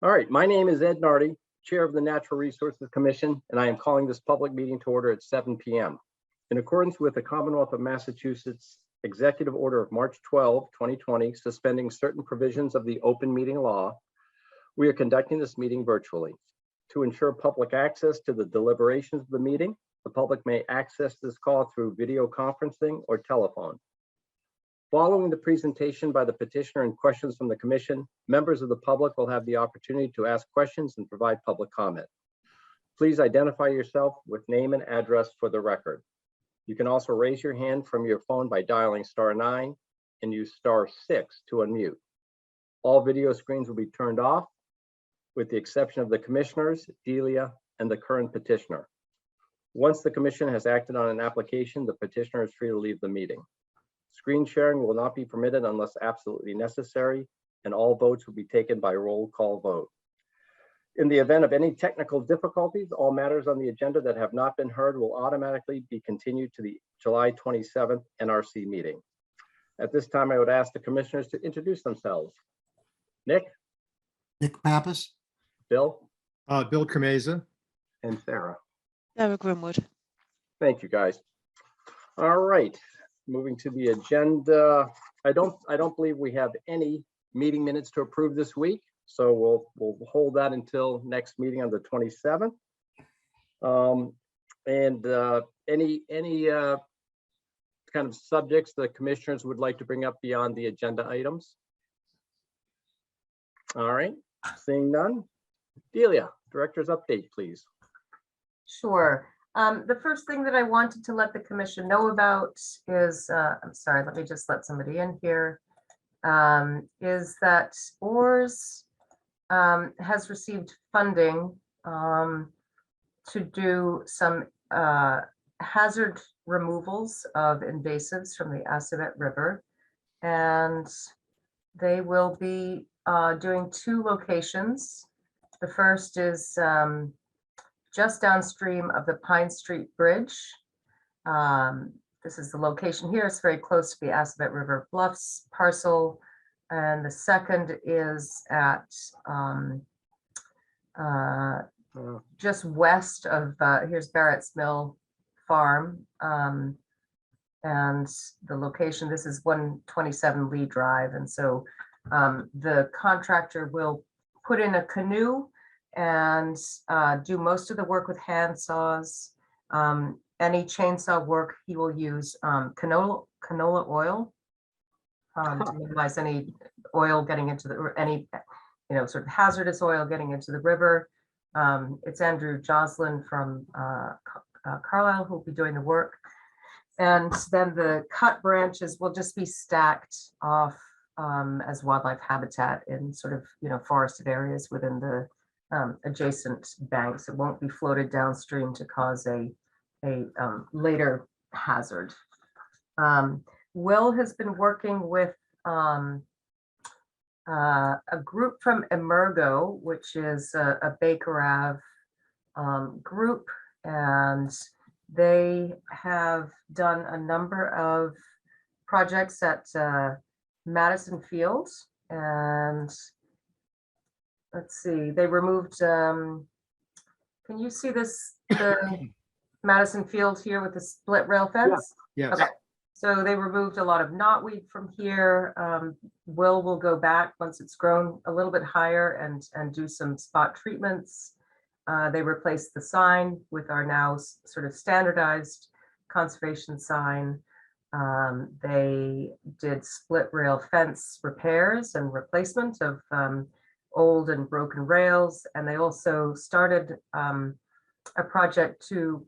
All right, my name is Ed Nardi, Chair of the Natural Resources Commission, and I am calling this public meeting to order at 7 p.m. In accordance with the Commonwealth of Massachusetts Executive Order of March 12, 2020, suspending certain provisions of the open meeting law, we are conducting this meeting virtually. To ensure public access to the deliberations of the meeting, the public may access this call through video conferencing or telephone. Following the presentation by the petitioner and questions from the commission, members of the public will have the opportunity to ask questions and provide public comment. Please identify yourself with name and address for the record. You can also raise your hand from your phone by dialing *9 and use *6 to unmute. All video screens will be turned off with the exception of the commissioners, Delia, and the current petitioner. Once the commission has acted on an application, the petitioner is free to leave the meeting. Screen sharing will not be permitted unless absolutely necessary, and all votes will be taken by roll call vote. In the event of any technical difficulties, all matters on the agenda that have not been heard will automatically be continued to the July 27th NRC meeting. At this time, I would ask the commissioners to introduce themselves. Nick Pappas. Bill? Bill Cremeza. And Sarah. Sarah Grimwood. Thank you, guys. All right, moving to the agenda. I don't believe we have any meeting minutes to approve this week, so we'll hold that until next meeting on the 27th. Any kind of subjects the commissioners would like to bring up beyond the agenda items? All right, seeing none. Delia, director's update, please. Sure. The first thing that I wanted to let the commission know about is, I'm sorry, let me just let somebody in here, is that ORS has received funding to do some hazard removals of invasives from the Assabet River. And they will be doing 2 locations. The first is just downstream of the Pine Street Bridge. This is the location here. It's very close to the Assabet River Bluffs parcel. And the second is at just west of, here's Barrett's Mill Farm. And the location, this is 127 Lee Drive. And so the contractor will put in a canoe and do most of the work with hand saws. Any chainsaw work, he will use canola oil to minimize any oil getting into the, or any sort of hazardous oil getting into the river. It's Andrew Joslin from Carlisle who will be doing the work. And then the cut branches will just be stacked off as wildlife habitat in sort of forested areas within the adjacent banks. It won't be floated downstream to cause a later hazard. Will has been working with a group from Emergo, which is a Baker Ave group, and they have done a number of projects at Madison Field, and let's see, they removed, can you see this, the Madison Field here with the split rail fence? Yes. Okay. So they removed a lot of knotweed from here. Will go back once it's grown a little bit higher and do some spot treatments. They replaced the sign with our now sort of standardized conservation sign. They did split rail fence repairs and replacement of old and broken rails. And they also started a project to,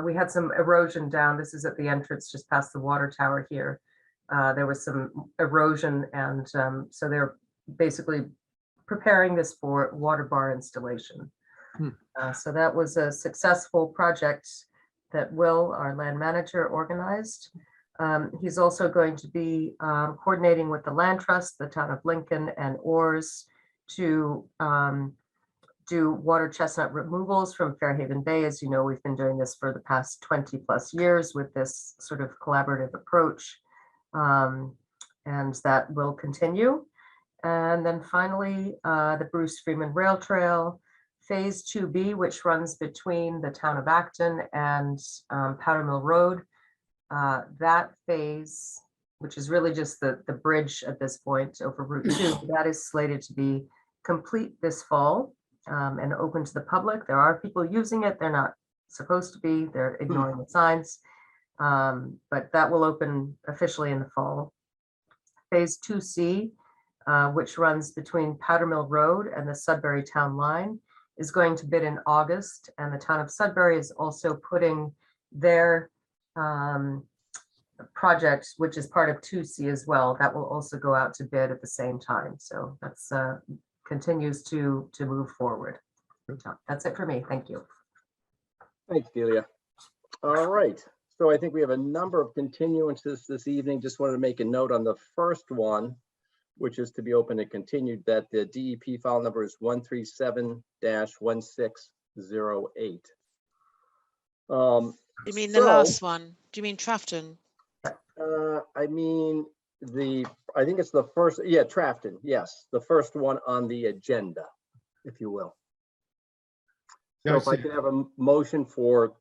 we had some erosion down. This is at the entrance just past the water tower here. There was some erosion, and so they're basically preparing this for water bar installation. So that was a successful project that Will, our land manager, organized. He's also going to be coordinating with the Land Trust, the town of Lincoln, and ORS to do water chestnut removals from Fairhaven Bay. As you know, we've been doing this for the past 20+ years with this sort of collaborative approach, and that will continue. And then finally, the Bruce Freeman Rail Trail, Phase 2B, which runs between the town of Acton and Powder Mill Road. That phase, which is really just the bridge at this point over Route 2, that is slated to be complete this fall and open to the public. There are people using it. They're not supposed to be. They're ignoring the signs. But that will open officially in the fall. Phase 2C, which runs between Powder Mill Road and the Sudbury town line, is going to bid in August, and the town of Sudbury is also putting their project, which is part of 2C as well, that will also go out to bid at the same time. So that's continues to move forward. So that's it for me. Thank you. Thanks, Delia. All right, so I think we have a number of continuances this evening. Just wanted to make a note on the first one, which is to be open and continued, that the DEP file number is 137-1608. You mean the last one? Do you mean Trafton? I mean, I think it's the first, yeah, Trafton, yes, the first one on the agenda, if you will. So if I could have a motion for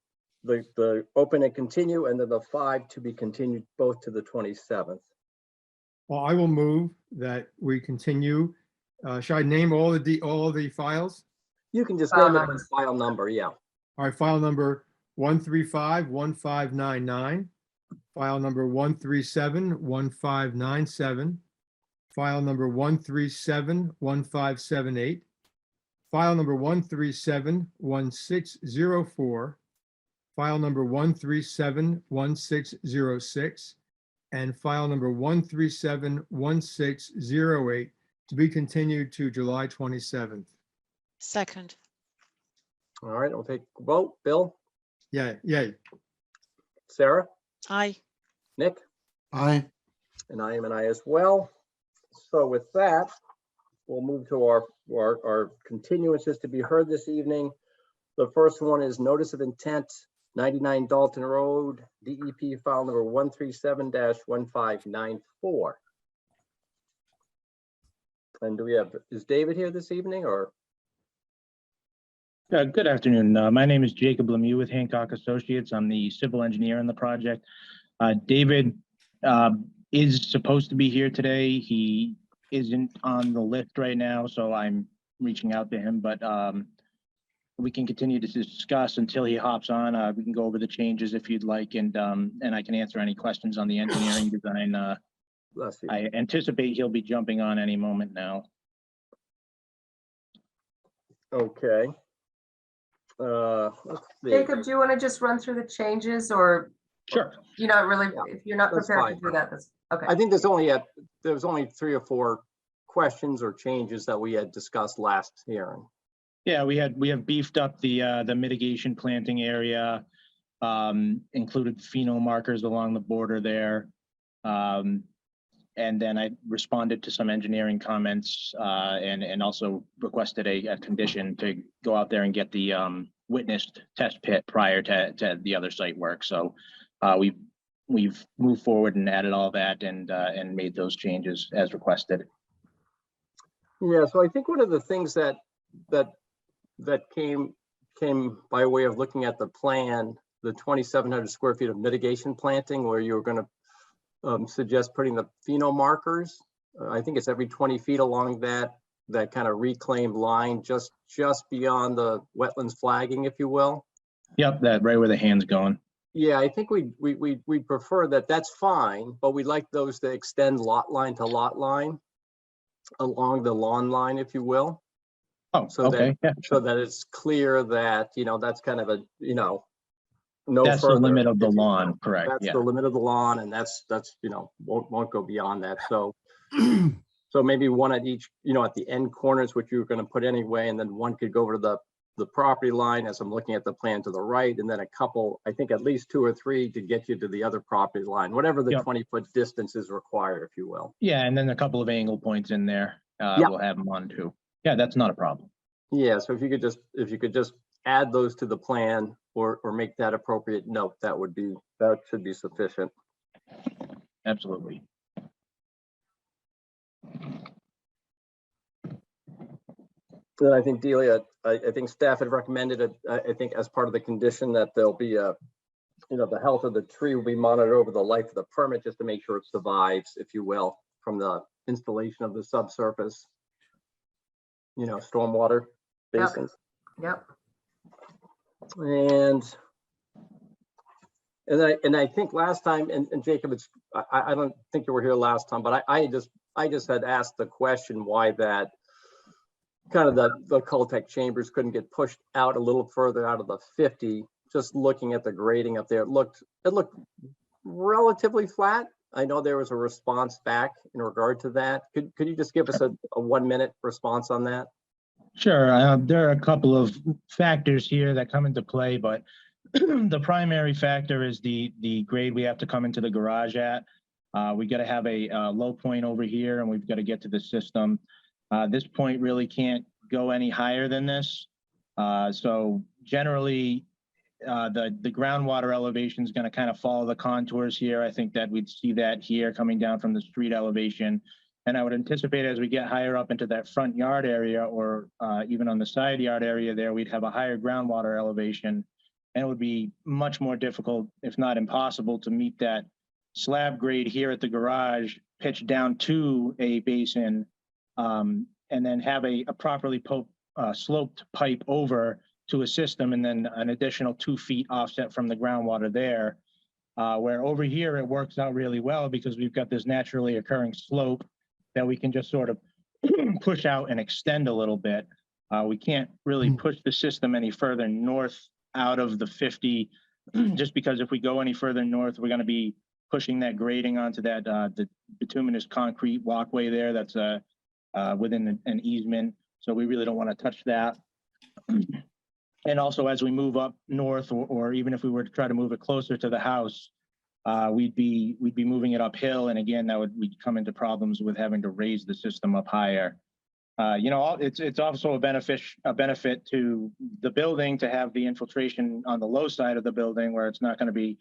the open and continue, and then the 5 to be continued both to the 27th. Well, I will move that we continue. Should I name all the files? You can just File name it as numbers. file number, yeah. All right, file number 135-1599, file number 137-1597, file number 137-1578, file number 137-1604, file number 137-1606, and file number 137-1608 to be continued to July 27th. Second. All right, I'll take a vote. Bill, Yay, yay. Sarah, Aye. Nick, Aye. and I am an aye as well. So with that, we'll move to our continuances to be heard this evening. The first one is notice of intent, 99 Dalton Road, DEP file number 137-1594. And is David here this evening, or? Good afternoon. My name is Jacob Lemieux with Hancock Associates. I'm the civil engineer on the project. David is supposed to be here today. He isn't on the list right now, so I'm reaching out to him, but we can continue to discuss until he hops on. We can go over the changes if you'd like, and I can answer any questions on the engineering design. Bless you. I anticipate he'll be jumping on any moment now. Okay. Let's see. Jacob, do you want to just run through the changes, or Sure. you're not really, if you're not That's prepared to fine. do that, that's okay. I think there was only 3 or 4 questions or changes that we had discussed last hearing. Yeah, we have beefed up the mitigation planting area, included phenol markers along the border there. And then I responded to some engineering comments and also requested a condition to go out there and get the witnessed test pit prior to the other site work. So we've moved forward and added all that and made those changes as requested. Yeah, so I think one of the things that came by way of looking at the plan, the 2,700 square feet of mitigation planting, where you were going to suggest putting the phenol markers. I think it's every 20 feet along that kind of reclaimed line, just beyond the wetlands flagging, if you will. Yep, that right where the hand's going. Yeah, I think we prefer that. That's fine, but we'd like those to extend lot line to lot line along the lawn line, if you will. Oh, So okay. Yeah, So that it's clear that, that's kind of a, no that's the further. limit of the lawn, correct? That's Yeah. the limit of the lawn, and that's won't go beyond that. So so maybe one at each, at the end corners, which you were going to put anyway, and then one could go over to the property line as I'm looking at the plan to the right, and then a couple, I think at least 2 or 3 to get you to the other property line, whatever the 20-foot distance is required, if you will. Yeah, and then a couple of angle points in there. We'll have them on too. Yeah, that's not a problem. Yeah, so if you could just add those to the plan or make that appropriate note, that should be sufficient. Absolutely. Then I think Delia, I think staff had recommended it, I think as part of the condition that there'll be a, the health of the tree will be monitored over the life of the permit, just to make sure it survives, if you will, from the installation of the subsurface, stormwater Yep. basins. Yep. And I think last time, and Jacob, I don't think you were here last time, but I just had asked the question why that kind of the Cultec chambers couldn't get pushed out a little further out of the 50. Just looking at the grading up there, it looked relatively flat. I know there was a response back in regard to that. Could you just give us a 1-minute response on that? Sure. There are a couple of factors here that come into play, but the primary factor is the grade we have to come into the garage at. We got to have a low point over here, and we've got to get to the system. This point really can't go any higher than this. So generally, the groundwater elevation is going to kind of follow the contours here. I think that we'd see that here coming down from the street elevation. And I would anticipate as we get higher up into that front yard area, or even on the side yard area there, we'd have a higher groundwater elevation. And it would be much more difficult, if not impossible, to meet that slab grade here at the garage, pitch down to a basin, and then have a properly sloped pipe over to a system, and then an additional 2 feet offset from the groundwater there. Where over here, it works out really well because we've got this naturally occurring slope that we can just sort of push out and extend a little bit. We can't really push the system any further north out of the 50, just because if we go any further north, we're going to be pushing that grading onto that the bituminous concrete walkway there that's within an easement. So we really don't want to touch that. And also, as we move up north, or even if we were to try to move it closer to the house, we'd be moving it uphill, and again, we'd come into problems with having to raise the system up higher. It's also a benefit to the building to have the infiltration on the low side of the building, where it's not going to be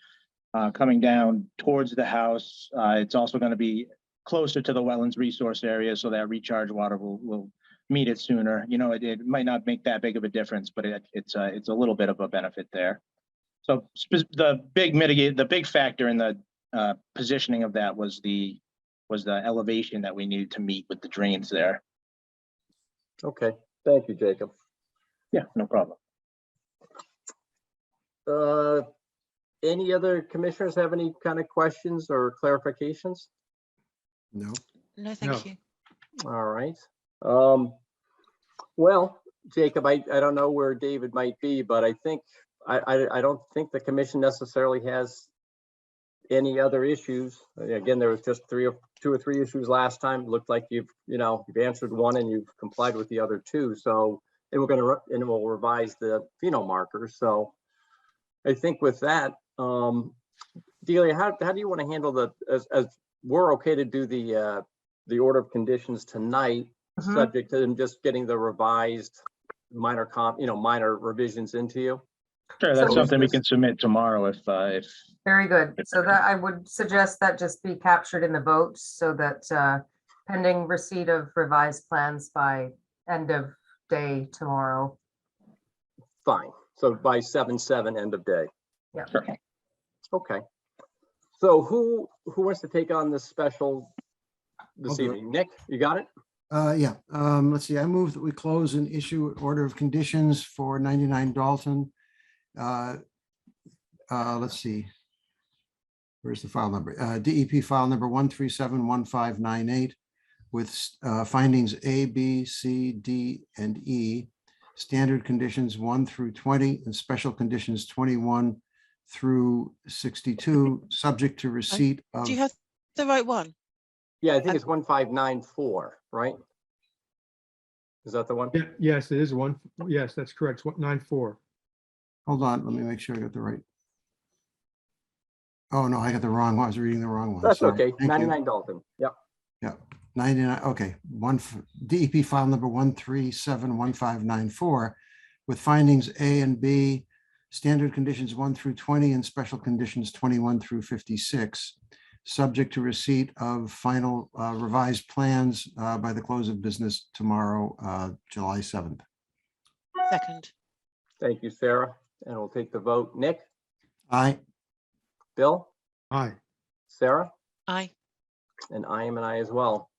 coming down towards the house. It's also going to be closer to the wetlands resource area, so that recharge water will meet it sooner. It might not make that big of a difference, but it's a little bit of a benefit there. So the big factor in the positioning of that was the elevation that we needed to meet with the drains there. Okay, thank you, Jacob. Yeah, no problem. Any other commissioners have any kind of questions or clarifications? No. No, thank you. All right. Well, Jacob, I don't know where David might be, but I think I don't think the commission necessarily has any other issues. Again, there was just 2 or 3 issues last time. It looked like you've answered one and you've complied with the other 2. So, and we'll revise the pheno markers. So I think with that, Delia, how do you want to handle as we're okay to do the order of conditions tonight, subject to them just getting the revised minor revisions into you? Sure, that's So something we can submit tomorrow if. Very good. So that I would suggest that just be captured in the vote, so that pending receipt of revised plans by end of day tomorrow. Fine. So by 7/7 end of day. Yeah. Sure. Okay. So who wants to take on this special this I'll do it. evening? Nick, you got it? Yeah, let's see, I move that we close and issue an order of conditions for 99 Dalton. Let's see. Where's the file number? DEP file number 1371598 with findings A, B, C, D, and E, standard conditions 1 through 20, and special conditions 21 through 62, subject to receipt of. Do you have the right one? Yeah, I think it's 1594, right? Is that the one? Yeah, yes, it is one. Yes, that's correct. It's 94. Hold on, let me make sure I got the right. Oh, no, I got the wrong one. I was reading the wrong one. That's Sorry. okay. Thank you. 99 Dalton. Yep. Yeah, 99, okay. DEP file number 1371594 with findings A and B, standard conditions 1 through 20 and special conditions 21 through 56, subject to receipt of final revised plans by the close of business tomorrow, July 7th. Second. Thank you, Sarah. And we'll take the vote. Nick, Aye. Bill, Aye. Sarah, Aye. and I am an aye as well.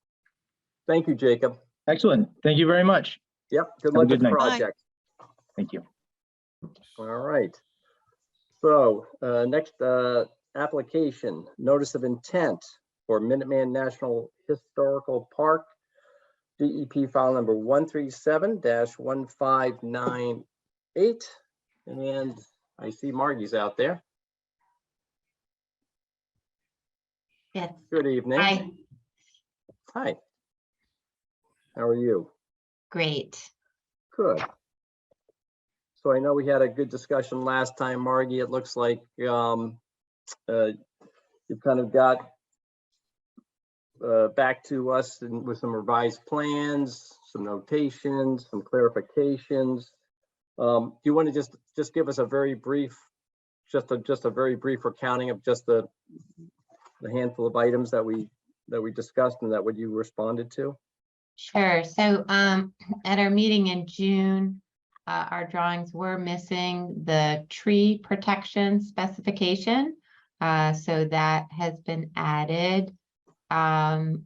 Thank you, Jacob. Excellent. Thank you very much. Yep, good Have a luck good with the night. Bye. project. Thank you. All right. So next application, notice of intent for Minuteman National Historical Park, DEP file number 137-1598. And I see Margie's out there. Yes, Good evening. hi, Hi. How are you? great. Good. So I know we had a good discussion last time, Margie. It looks like you've kind of got back to us with some revised plans, some notations, some clarifications. Do you want to just give us a very brief, just a very brief recounting of just the handful of items that we discussed and that what you responded to? Sure. So at our meeting in June, our drawings were missing the tree protection specification. So that has been added.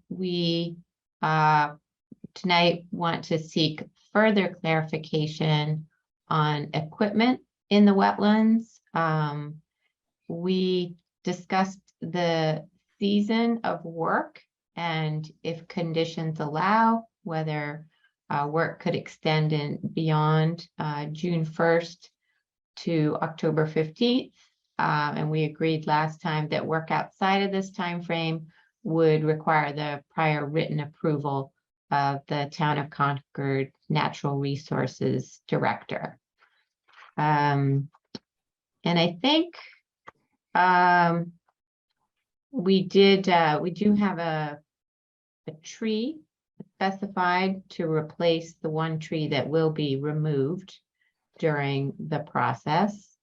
We tonight want to seek further clarification on equipment in the wetlands. We discussed the season of work and if conditions allow, whether work could extend in beyond June 1st to October 15th. And we agreed last time that work outside of this time frame would require the prior written approval of the Town of Concord Natural Resources Director. And I think we do have a tree specified to replace the one tree that will be removed during the process.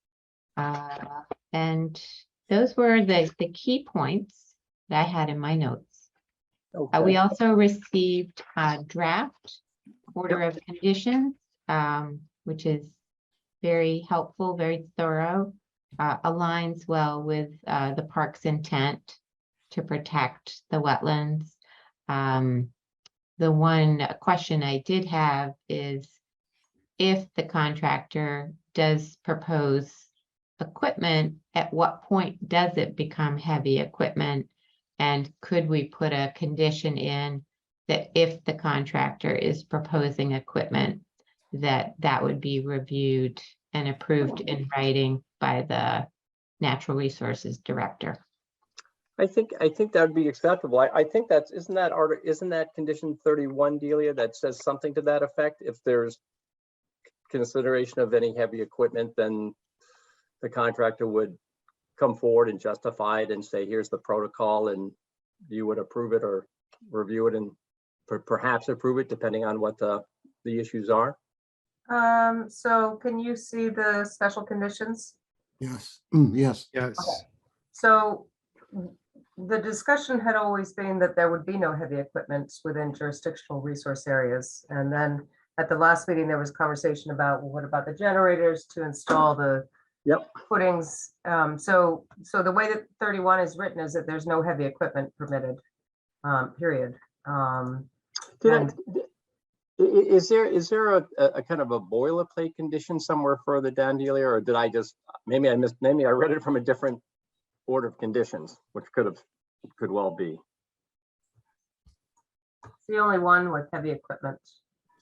And those were the key points that I had in my notes. Okay. We also received a draft order of conditions, which is very helpful, very thorough, aligns well with the park's intent to protect the wetlands. The one question I did have is if the contractor does propose equipment, at what point does it become heavy equipment? And could we put a condition in that if the contractor is proposing equipment, that would be reviewed and approved in writing by the Natural Resources Director? I think that would be acceptable. I think isn't that condition 31, Delia, that says something to that effect? If there's consideration of any heavy equipment, then the contractor would come forward and justify it and say, here's the protocol, and you would approve it or review it and perhaps approve it depending on what the issues are. So can you see the special conditions? Yes. Yes. Yes. So the discussion had always been that there would be no heavy equipment within jurisdictional resource areas. And then at the last meeting, there was conversation about, well, what about the generators to install the footings? So the way that 31 is written is that there's no heavy equipment permitted, period. Is there a kind of a boilerplate condition somewhere further down, Delia, or did I just, maybe I read it from a different order of conditions, which could well be. It's the only one with heavy equipment.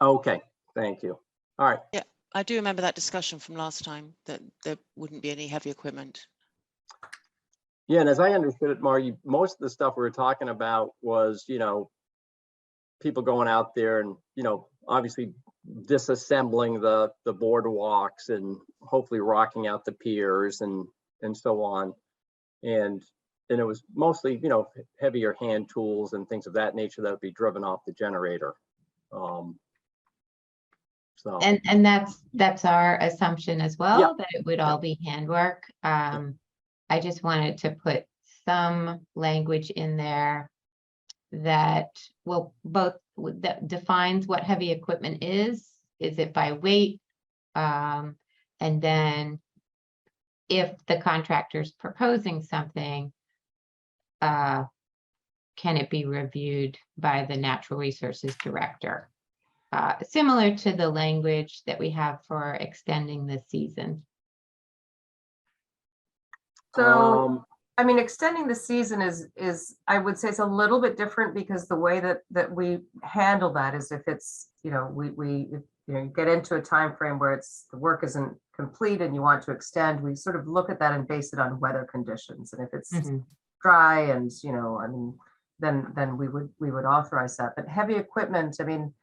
Okay, thank you. All right. Yeah, I do remember that discussion from last time, that there wouldn't be any heavy equipment. Yeah, and as I understood it, Margie, most of the stuff we were talking about was, people going out there and, obviously disassembling the boardwalks and hopefully rocking out the piers and so on. And it was mostly, heavier hand tools and things of that nature that would be driven off the generator. So. And that's our assumption as well, Yeah. that it would all be handwork. I just wanted to put some language in there that will that defines what heavy equipment is. Is it by weight? And then if the contractor's proposing something, can it be reviewed by the Natural Resources Director? Similar to the language that we have for extending the season. So, I mean, extending the season is, I would say it's a little bit different because the way that we handle that is if it's, you know, you get into a time frame where the work isn't complete and you want to extend, we sort of look at that and base it on weather conditions. And if it's dry and, you know, I mean, then we would authorize that. But heavy equipment, I mean,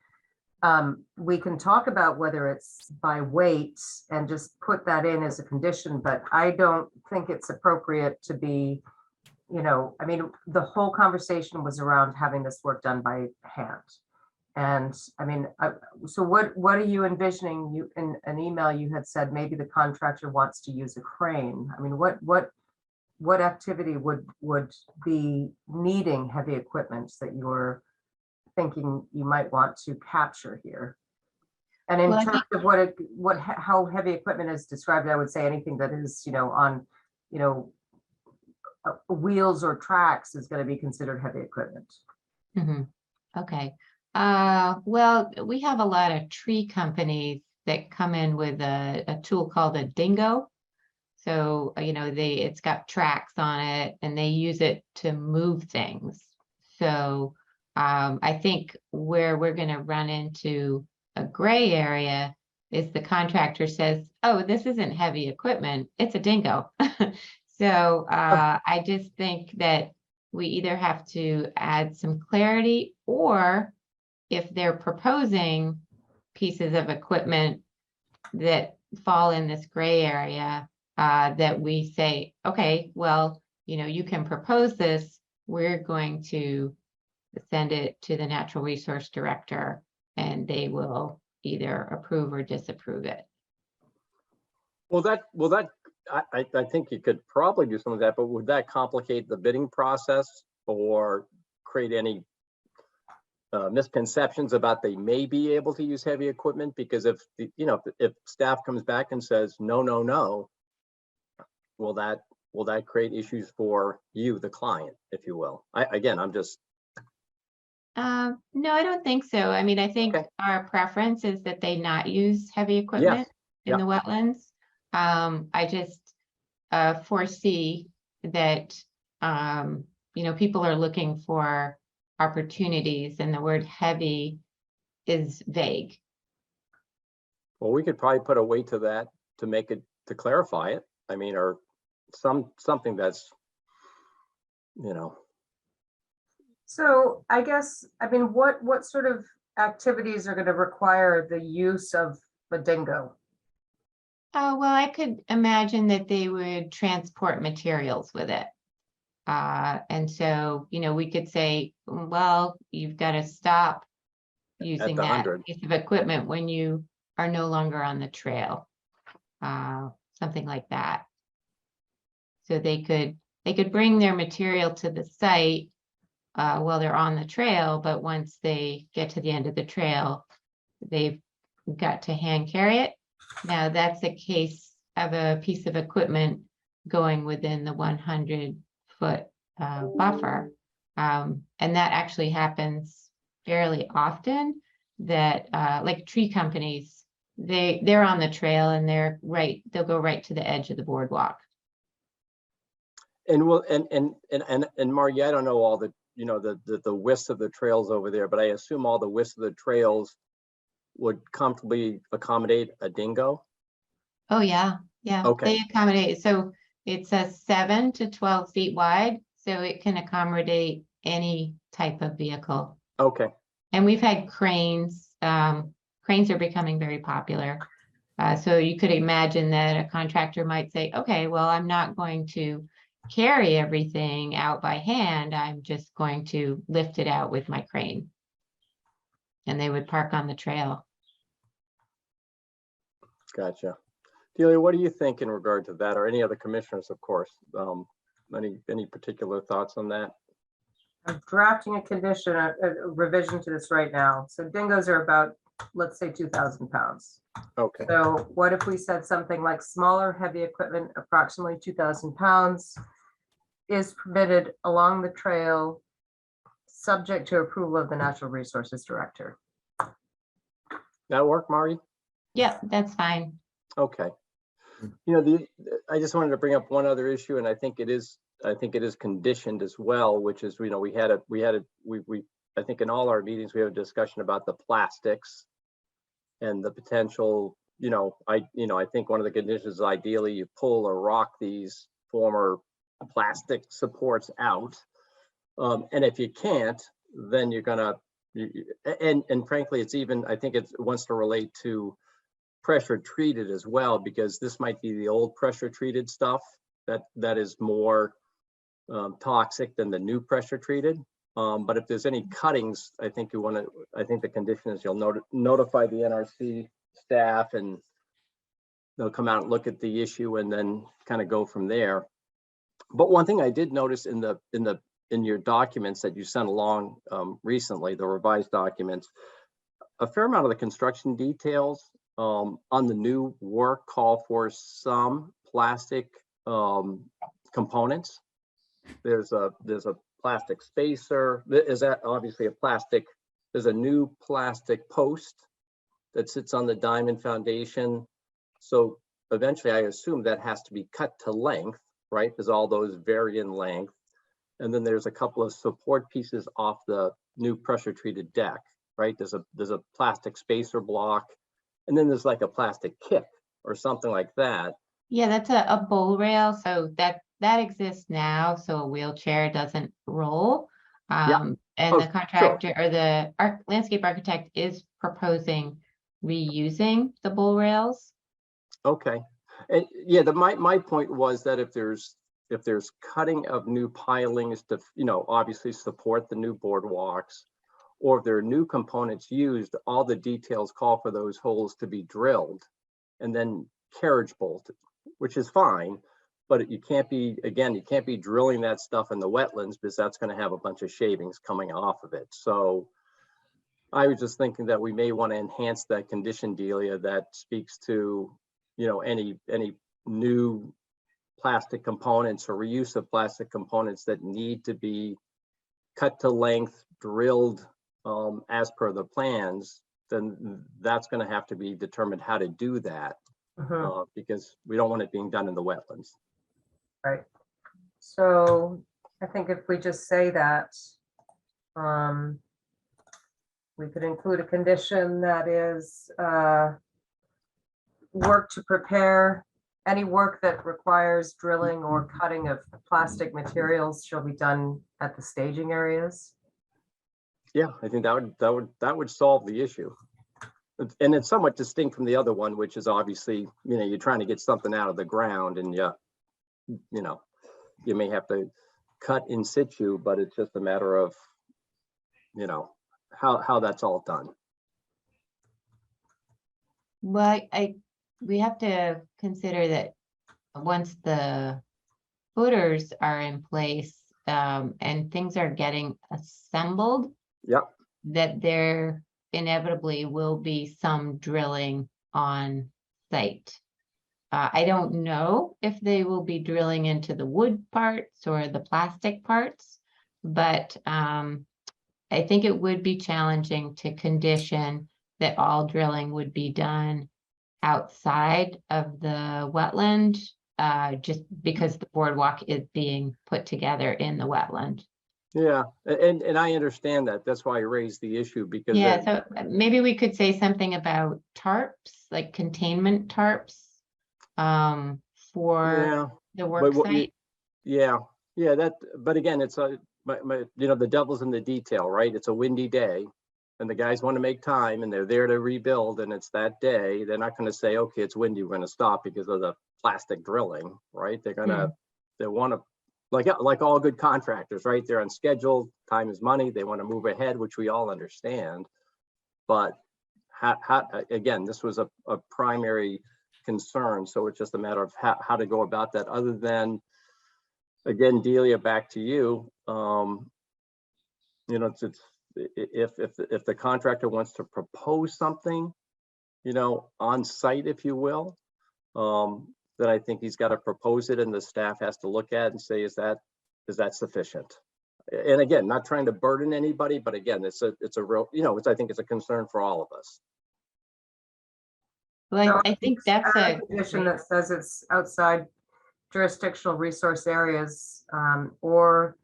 we can talk about whether it's by weight and just put that in as a condition, but I don't think it's appropriate to be, you know, I mean, the whole conversation was around having this work done by hand. And I mean, so what are you envisioning? You in an email you had said maybe the contractor wants to use a crane. I mean, what activity would be needing heavy equipment that you're thinking you might want to capture here? And in Well, I terms of how heavy equipment is described, I would say anything that is, you know, on, you know, wheels or tracks is going to be considered heavy equipment. Okay. Well, we have a lot of tree companies that come in with a tool called a dingo. So, you know, it's got tracks on it and they use it to move things. So I think where we're going to run into a gray area is the contractor says, oh, this isn't heavy equipment, it's a dingo. So I just think that we either have to add some clarity, or if they're proposing pieces of equipment that fall in this gray area, that we say, okay, well, you know, you can propose this, we're going to send it to the Natural Resource Director and they will either approve or disapprove it. I think you could probably do some of that, but would that complicate the bidding process or create any misconceptions about they may be able to use heavy equipment? Because if staff comes back and says no, will that create issues for you, the client, if you will? I'm just. No, I don't think so. I mean, I think our preference is that they not use heavy equipment in the wetlands. I just foresee that, you know, people are looking for opportunities and the word heavy is vague. Well, we could probably put a weight to that to make it, to clarify it. I mean, or something that's, you know. So I guess, I mean, what sort of activities are going to require the use of a dingo? Well, I could imagine that they would transport materials with it. And so, you know, we could say, well, you've got to stop using that 100. piece of equipment when you are no longer on the trail. Something like that. So they could bring their material to the site while they're on the trail, but once they get to the end of the trail, they've got to hand carry it. Now that's a case of a piece of equipment going within the 100-foot buffer. And that actually happens fairly often, that like tree companies, they're on the trail and they'll go right to the edge of the boardwalk. And Margie, I don't know all the, you know, the widths of the trails over there, but I assume all the widths of the trails would comfortably accommodate a dingo? Oh yeah, Okay. they accommodate. So it's a 7 to 12 feet wide, so it can accommodate any type of vehicle. Okay. And we've had cranes. Cranes are becoming very popular. So you could imagine that a contractor might say, okay, well, I'm not going to carry everything out by hand. I'm just going to lift it out with my crane. And they would park on the trail. Gotcha. Delia, what do you think in regard to that, or any other commissioners, of course? Any particular thoughts on that? I'm drafting a condition, a revision to this right now. So dingoes are about, let's say, 2,000 pounds. Okay, So what if we said something like smaller, heavy equipment, approximately 2,000 pounds, is permitted along the trail, subject to approval of the Natural Resources Director? that work, Marty? Yeah, that's fine. Okay. I just wanted to bring up one other issue, and I think it is conditioned as well, which is, I think in all our meetings, we have a discussion about the plastics and the potential, I think one of the conditions is ideally you pull or rock these former plastic supports out. And if you can't, then you're gonna, and frankly, it's even, I think it wants to relate to pressure treated as well, because this might be the old pressure treated stuff that is more toxic than the new pressure treated. But if there's any cuttings, I think the condition is you'll notify the NRC staff, and they'll come out and look at the issue and then kind of go from there. But one thing I did notice in your documents that you sent along recently, the revised documents, a fair amount of the construction details on the new work call for some plastic components. There's a plastic spacer. Is that obviously a plastic? There's a new plastic post that sits on the diamond foundation. So eventually, I assume that has to be cut to length, right? Because all those vary in length. And then there's a couple of support pieces off the new pressure treated deck, right? There's a plastic spacer block, and then there's like a plastic kick or something like that. Yeah, that's a bowl rail. So that exists now, so a wheelchair doesn't roll. And the contractor or the landscape architect is proposing reusing the bowl rails. Okay, and yeah, my point was that if there's cutting of new pilings to obviously support the new boardwalks, or if there are new components used, all the details call for those holes to be drilled and then carriage bolted, which is fine. But you can't be drilling that stuff in the wetlands, because that's going to have a bunch of shavings coming off of it. So I was just thinking that we may want to enhance that condition, Delia, that speaks to, any new plastic components or reuse of plastic components that need to be cut to length, drilled as per the plans. Then that's going to have to be determined how to do that, because we don't want it being done in the wetlands. Right. So I think if we just say that, we could include a condition that is work to prepare any work that requires drilling or cutting of plastic materials shall be done at the staging areas. Yeah, I think that would solve the issue. And it's somewhat distinct from the other one, which is obviously, you're trying to get something out of the ground, and you may have to cut in situ, but it's just a matter of, how that's all done. Well, we have to consider that once the footers are in place, and things are getting assembled, that there inevitably will be some drilling on site. I don't know if they will be drilling into the wood parts or the plastic parts, but I think it would be challenging to condition that all drilling would be done outside of the wetland, just because the boardwalk is being put together in the wetland. Yeah, and I understand that. That's why I raised the issue, because So maybe we could say something about tarps, like containment tarps, for the work site. But again, it's the devil's in the detail, right? It's a windy day, and the guys want to make time, and they're there to rebuild, and it's that day. They're not going to say, okay, it's windy, we're going to stop because of the plastic drilling, right? They want to, like all good contractors, right? They're on schedule, time is money, they want to move ahead, which we all understand. But again, this was a primary concern, so it's just a matter of how to go about that, other than again, Delia, back to you. You know, if the contractor wants to propose something, you know, on site, if you will, then I think he's got to propose it and the staff has to look at it and say, is that sufficient? And again, not trying to burden anybody, but again, it's a real, you know, I think it's a concern for all of us. Well, I think that's Add a condition that says it's outside jurisdictional resource areas, or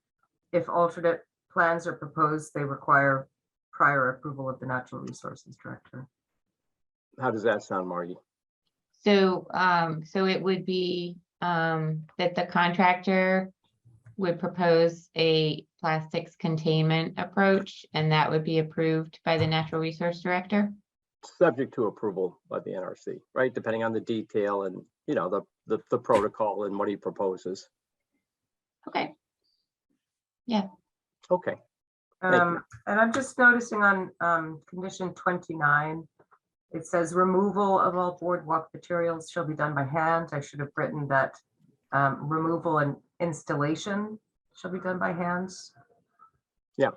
if alternate plans are proposed, they require prior approval of the Natural Resources Director. How does that sound, Margie? So, so it would be, that the contractor would propose a plastics containment approach, and that would be approved by the Natural Resource Director? Subject to approval by the NRC, right? Depending on the detail and, you know, the protocol and what he proposes. Okay. Yeah. Okay. Thank you. And I'm just noticing on condition 29, it says removal of all boardwalk materials shall be done by hand. I should have written that removal and installation shall be done by hands. Yeah,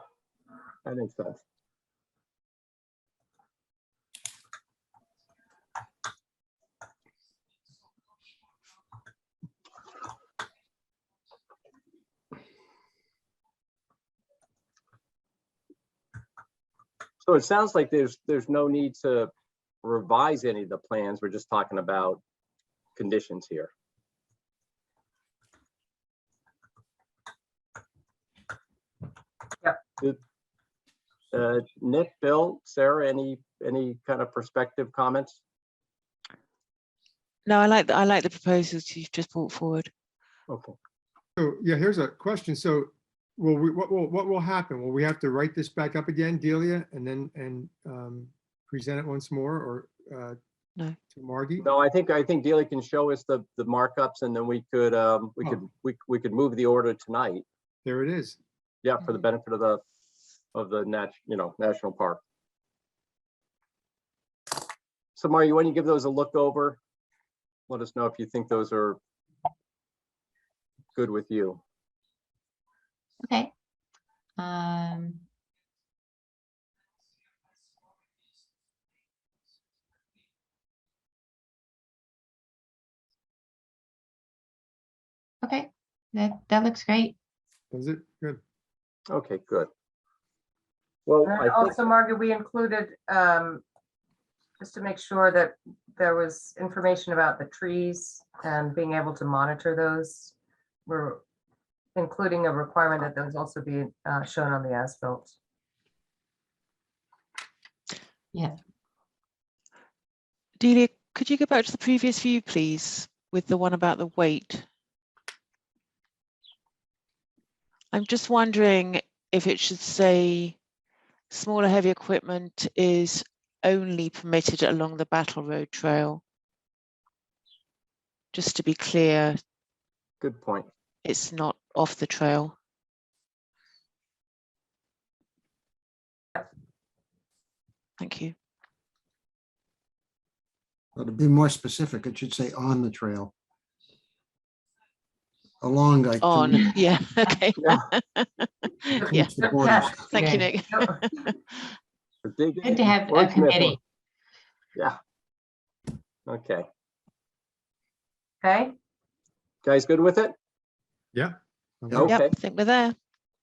that makes sense. So it sounds like there's no need to revise any of the plans. We're just talking about conditions here. Yep. Nick, Bill, Sarah, any kind of perspective comments? No, I like the proposals you've just brought forward. Okay. So, yeah, here's a question. So what will happen? Will we have to write this back up again, Delia, and then present it once more, or No. to Margie? No, I think Delia can show us the markups, and then we could move the order tonight. There it is. Yeah, for the benefit of the national park. So Mario, when you give those a look over, let us know if you think those are good with you. Okay. Okay, that looks great. Does it? Good. Okay, good. Well, And I think, also, Margaret, we included, just to make sure that there was information about the trees and being able to monitor those. We're including a requirement that those also be shown on the as-built. Yeah. Delia, could you go back to the previous view, please, with the one about the weight? I'm just wondering if it should say smaller heavy equipment is only permitted along the Battle Road Trail. Just to be clear, good point. it's not off the trail. Thank you. Well, to be more specific, it should say on the trail. Along, like. to On, me, yeah, okay. Yeah. Yeah, the borders. thank you, Right. Nick. Good to have a committee. Yeah. Okay. Okay, Guys, good with it? Yeah. Okay. Yep, I think we're there.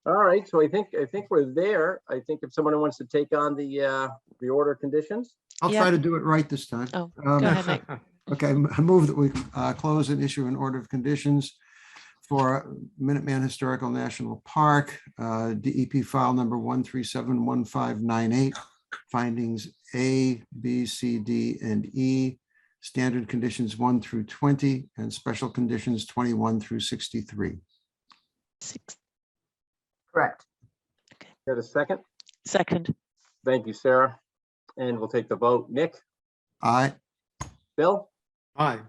All right. So I think we're there. I think if someone wants to take on the order conditions. I'll Yeah. try to do it right this time. Oh, go ahead, Nick. Okay, I move that we close and issue an order of conditions for Minuteman Historical National Park, DEP file number 1371598, findings A, B, C, D, and E, standard conditions 1 through 20, and special conditions 21 through 63. correct. Got a second? Second. Thank you, Sarah. And we'll take the vote. Nick, Aye. Bill, Aye.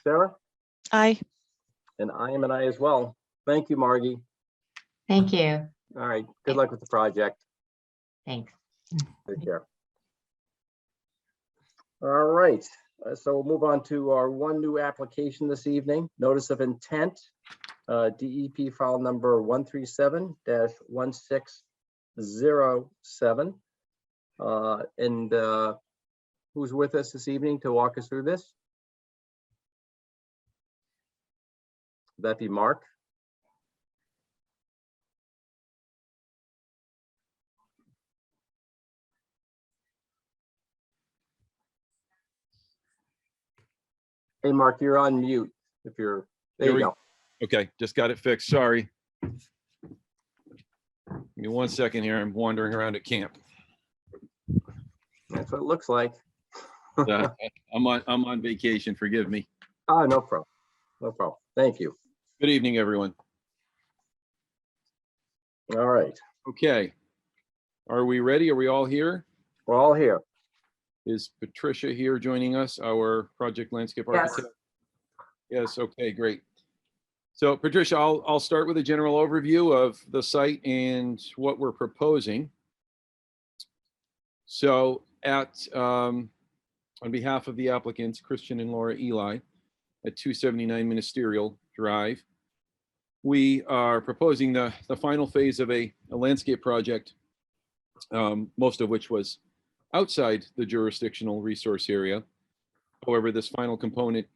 Sarah, Aye. and I am an aye as well. Thank you, Margie. Thank you. All right. Good luck with the project. Thanks. Take care. All right. So we'll move on to our one new application this evening, notice of intent DEP file number 137-1607. And who's with us this evening to walk us through this? Would that be Mark? Hey, Mark, you're on mute. If you're, there Here you we- go. Okay, just got it fixed. Sorry. Give me 1 second here. I'm wandering around at camp. That's what it looks like. I'm on vacation. Forgive me. Ah, no problem. No problem. Thank you. Good evening, everyone. All right, Okay. Are we ready? Are we all here? we're all here. Is Patricia here joining us, our project landscape Yes. architect? Yes, okay, great. So Patricia, I'll start with a general overview of the site and what we're proposing. So on behalf of the applicants, Christian and Laura Eli, at 279 Ministerial Drive, we are proposing the final phase of a landscape project, most of which was outside the jurisdictional resource area. However, this final component,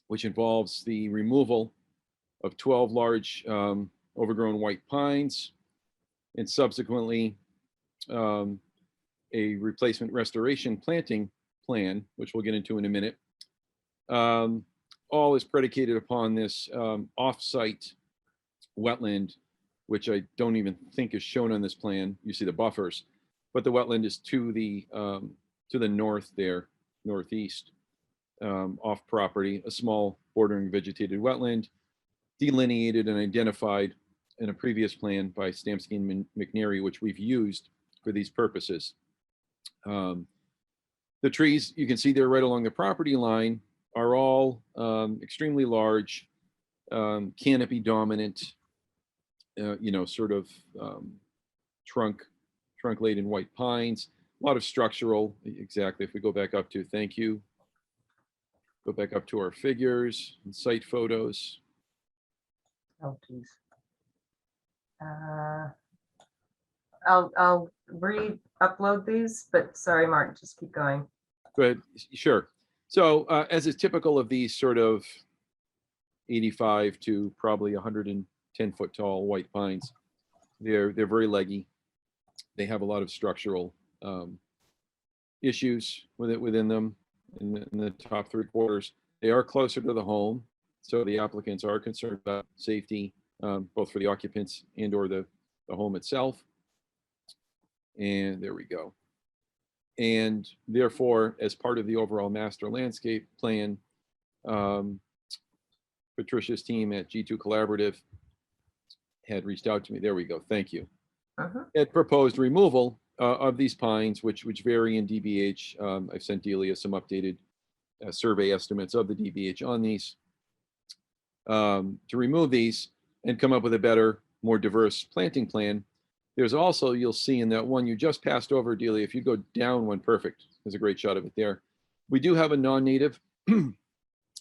which involves the removal of 12 large overgrown white pines and subsequently a replacement restoration planting plan, which we'll get into in a minute, all is predicated upon this off-site wetland, which I don't even think is shown on this plan. You see the buffers, but the wetland is to the north there, northeast, off property, a small bordering vegetated wetland, delineated and identified in a previous plan by Stamsky and McNary, which we've used for these purposes. The trees you can see there right along the property line are all extremely large, canopy dominant, sort of trunk laden white pines, a lot of structural, exactly. If we go back up to, thank you. Go back up to our figures and site photos. Oh, geez. I'll re-upload these, but sorry, Mark, just keep going. Good, sure. So as is typical of these sort of 85 to probably 110 foot tall white pines, they're very leggy. They have a lot of structural issues within them in the top 3 quarters. They are closer to the home, so the applicants are concerned about safety, both for the occupants and or the home itself. And there we go. And therefore, as part of the overall master landscape plan, Patricia's team at G2 Collaborative had reached out to me. There we go. Thank you. Had proposed removal of these pines, which vary in DBH. I've sent Delia some updated survey estimates of the DBH on these, to remove these and come up with a better, more diverse planting plan. There's also, you'll see in that one you just passed over, Delia, if you go down one, perfect. There's a great shot of it there. We do have a non-native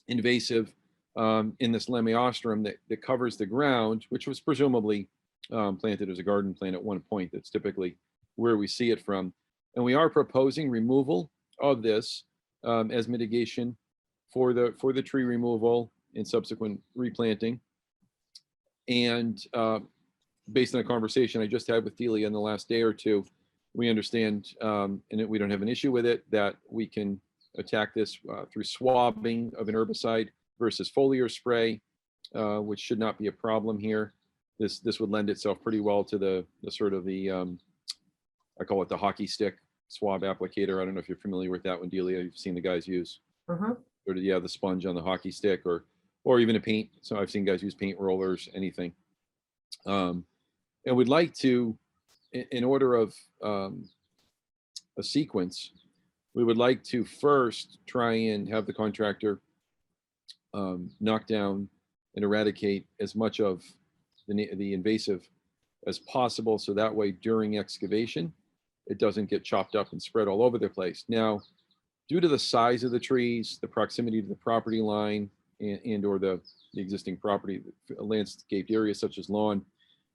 invasive in this Lemmiostrum that covers the ground, which was presumably planted as a garden plant at one point. That's typically where we see it from. And we are proposing removal of this as mitigation for the tree removal and subsequent replanting. And based on a conversation I just had with Delia in the last day or two, we understand, and we don't have an issue with it, that we can attack this through swabbing of an herbicide versus foliar spray, which should not be a problem here. This would lend itself pretty well to the sort of the, I call it the hockey stick swab applicator. I don't know if you're familiar with that one, Delia. You've seen the guys use. Sort of, yeah, the sponge on the hockey stick, or even a paint. So I've seen guys use paint rollers, anything. And we'd like to, in order of a sequence, we would like to first try and have the contractor knock down and eradicate as much of the invasive as possible, so that way during excavation it doesn't get chopped up and spread all over the place. Now, due to the size of the trees, the proximity to the property line, and or the existing property, landscaped areas such as lawn.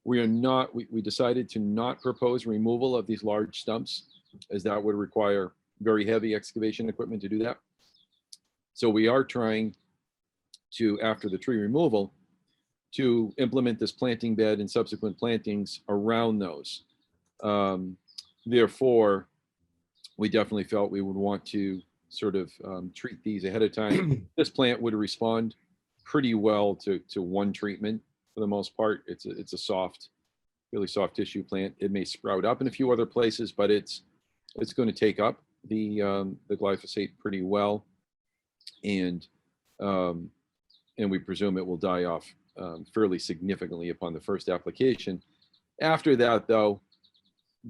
We decided to not propose removal of these large stumps, as that would require very heavy excavation equipment to do that. So we are trying to, after the tree removal, to implement this planting bed and subsequent plantings around those. Therefore, we definitely felt we would want to sort of treat these ahead of time. This plant would respond pretty well to one treatment for the most part. It's a soft, really soft tissue plant. It may sprout up in a few other places, but it's going to take up the glyphosate pretty well, and we presume it will die off fairly significantly upon the first application. After that, though,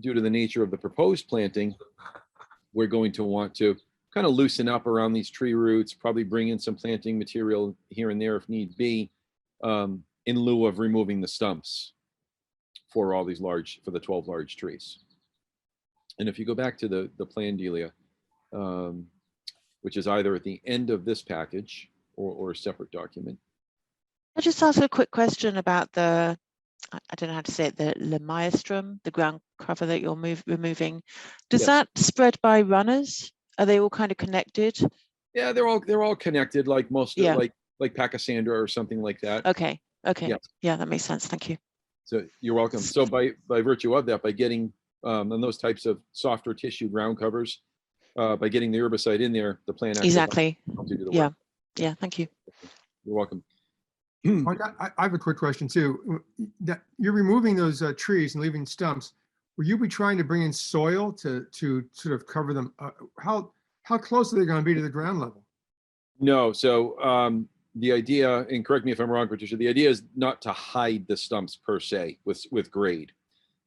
due to the nature of the proposed planting, we're going to want to kind of loosen up around these tree roots, probably bring in some planting material here and there if need be, in lieu of removing the stumps for the 12 large trees. And if you go back to the plan, Delia, which is either at the end of this package or a separate document. I'll just ask a quick question about I don't know how to say it, the lemiastrum, the ground cover that you're removing. Does Yes. that spread by runners? Are they all kind of connected? Yeah, they're all connected, like most Yeah. like Pachysandra or something like that. Okay. Yes. Yeah, that makes sense. Thank you. So you're welcome. So by virtue of that, by getting on those types of softer tissue ground covers, by getting the herbicide in there, the plant actually Exactly. helps you do the Yeah. work. Yeah. Thank you. You're welcome. Mike, I have a quick question too. That you're removing those trees and leaving stumps. Will you be trying to bring in soil to sort of cover them? How close are they going to be to the ground level? No, so the idea, and correct me if I'm wrong, Patricia, the idea is not to hide the stumps per se with grade.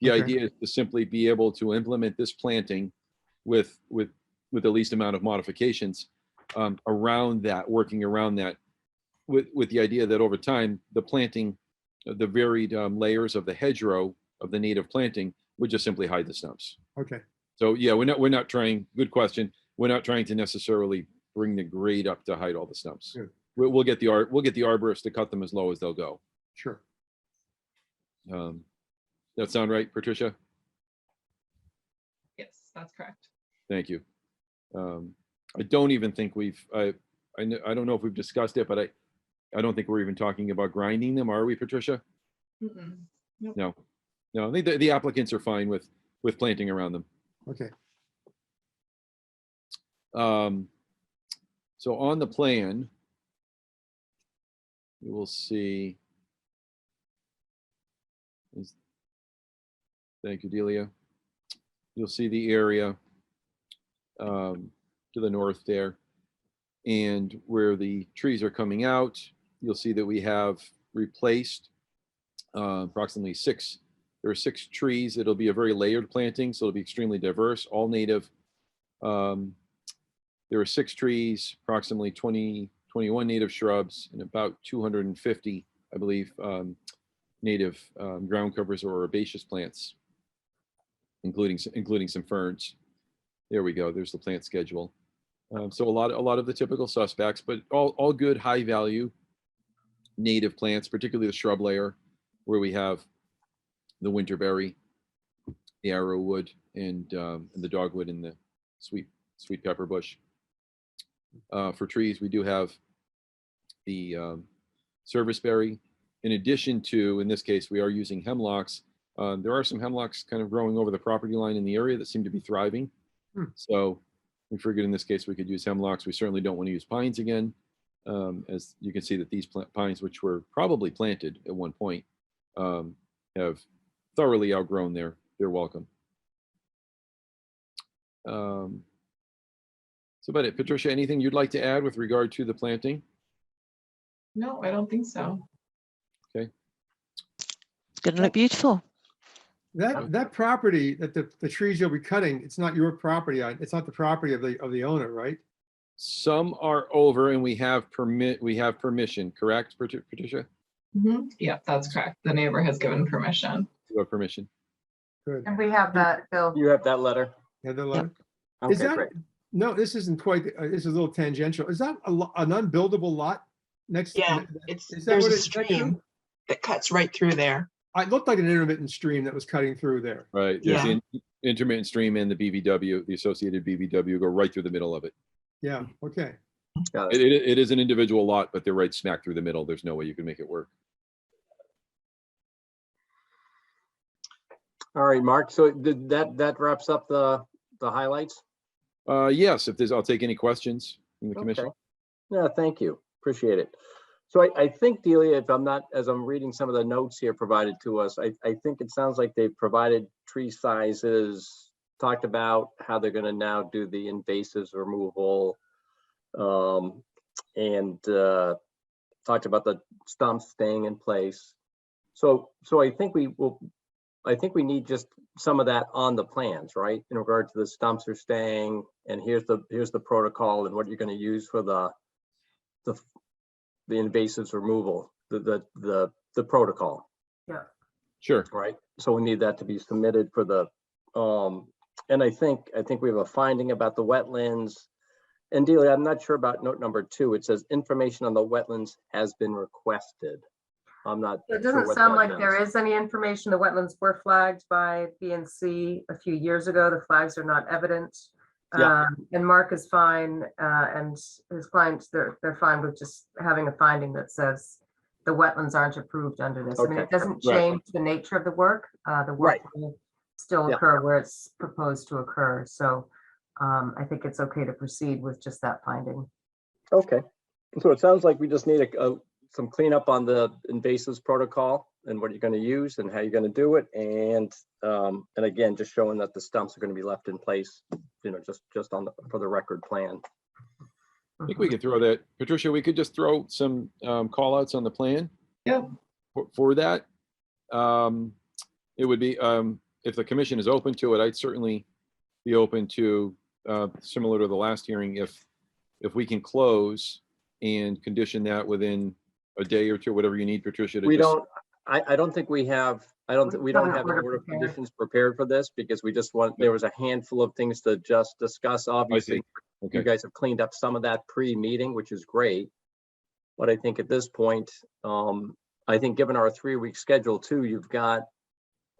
The Okay. idea is to simply be able to implement this planting with the least amount of modifications around that, working around that, with the idea that over time, the planting, the varied layers of the hedgerow of the native planting would just simply hide the stumps. Okay. So yeah, we're not trying, good question. We're not trying to necessarily bring the grade up to hide all the stumps. Good. We'll get the arborist to cut them as low as they'll go. Sure. That sound right, Patricia? Yes, that's correct. Thank you. I don't even think I don't know if we've discussed it, but I don't think we're even talking about grinding them, are we, Patricia? Mm-mm. Nope. No, I think the applicants are fine with planting around them. Okay. So on the plan, you will see. Thank you, Delia. You'll see the area to the north there, and where the trees are coming out, you'll see that we have replaced approximately there are 6 trees. It'll be a very layered planting, so it'll be extremely diverse, all native. There are 6 trees, approximately 21 native shrubs, and about 250, I believe, native ground covers or herbaceous plants, including some ferns. There we go. There's the plant schedule. So a lot of the typical suspects, but all good high value native plants, particularly the shrub layer, where we have the winterberry, the arrowwood, and the dogwood and the sweet pepper bush. For trees, we do have the serviceberry. In addition to, in this case, we are using hemlocks. There are some hemlocks kind of growing over the property line in the area that seem to be thriving. So we figured in this case we could use hemlocks. We certainly don't want to use pines again. As you can see that these pines, which were probably planted at one point, have thoroughly outgrown their welcome. So about it. Patricia, anything you'd like to add with regard to the planting? No, I don't think so. Okay. It's going to look beautiful. That property that the trees you'll be cutting, it's not your property. It's not the property of the owner, right? Some are over and we have permission, correct, Patricia? Yeah, that's correct. The neighbor has given permission. You have permission. Good. And we have that, Bill. You have that letter? Yeah, the letter. Okay, great. No, this isn't quite, this is a little tangential. Is that an unbuildable lot? next? Yeah, Is that there's what a is that true? stream that cuts right through there. It looked like an intermittent stream that was cutting through there. Right, there's Yeah. the intermittent stream and the BVW, the associated BVW go right through the middle of it. Yeah, okay. Got It, it. it is an individual lot, but they're right smack through the middle. There's no way you can make it work. All right, Mark, so that wraps up the highlights? Yes, if there's, I'll take any questions from the commission. Okay. Yeah, thank you. Appreciate it. So I think, Delia, if I'm not, as I'm reading some of the notes here provided to us, I think it sounds like they've provided tree sizes, talked about how they're gonna now do the invasives removal, and talked about the stumps staying in place. So I think we need just some of that on the plans, right? In regard to the stumps are staying, and here's the protocol and what you're gonna use for the invasives removal, the protocol, Sure. right? So we need that to be submitted for the, and I think we have a finding about the wetlands. And Delia, I'm not sure about note number 2. It says information on the wetlands has been requested. I'm not. It sure doesn't what sound that like means. there is any information. The wetlands were flagged by BNC a few years ago. The flags are not evident. Yeah. And Mark is fine, and his clients, they're fine with just having a finding that says the wetlands aren't approved under this. I mean, Okay. it doesn't Right. change the nature of the work. The work Right. will still Yeah. occur where it's proposed to occur. So I think it's okay to proceed with just that finding. Okay, so it sounds like we just need some cleanup on the invasives protocol and what you're going to use and how you're going to do it. And again, just showing that the stumps are going to be left in place, just on for the record plan. I think we could throw that, Patricia, we could just throw some call outs on the plan. Yeah. For that. It would be, if the commission is open to it, I'd certainly be open to, similar to the last hearing, if we can close and condition that within a day or two, whatever you need, Patricia, to We just. don't, I don't think we have, we don't have an order of conditions prepared for this because we just there was a handful of things to just discuss. Obviously, Okay. you guys have cleaned up some of that pre-meeting, which is great. But I think at this point, I think given our 3-week schedule too, you've got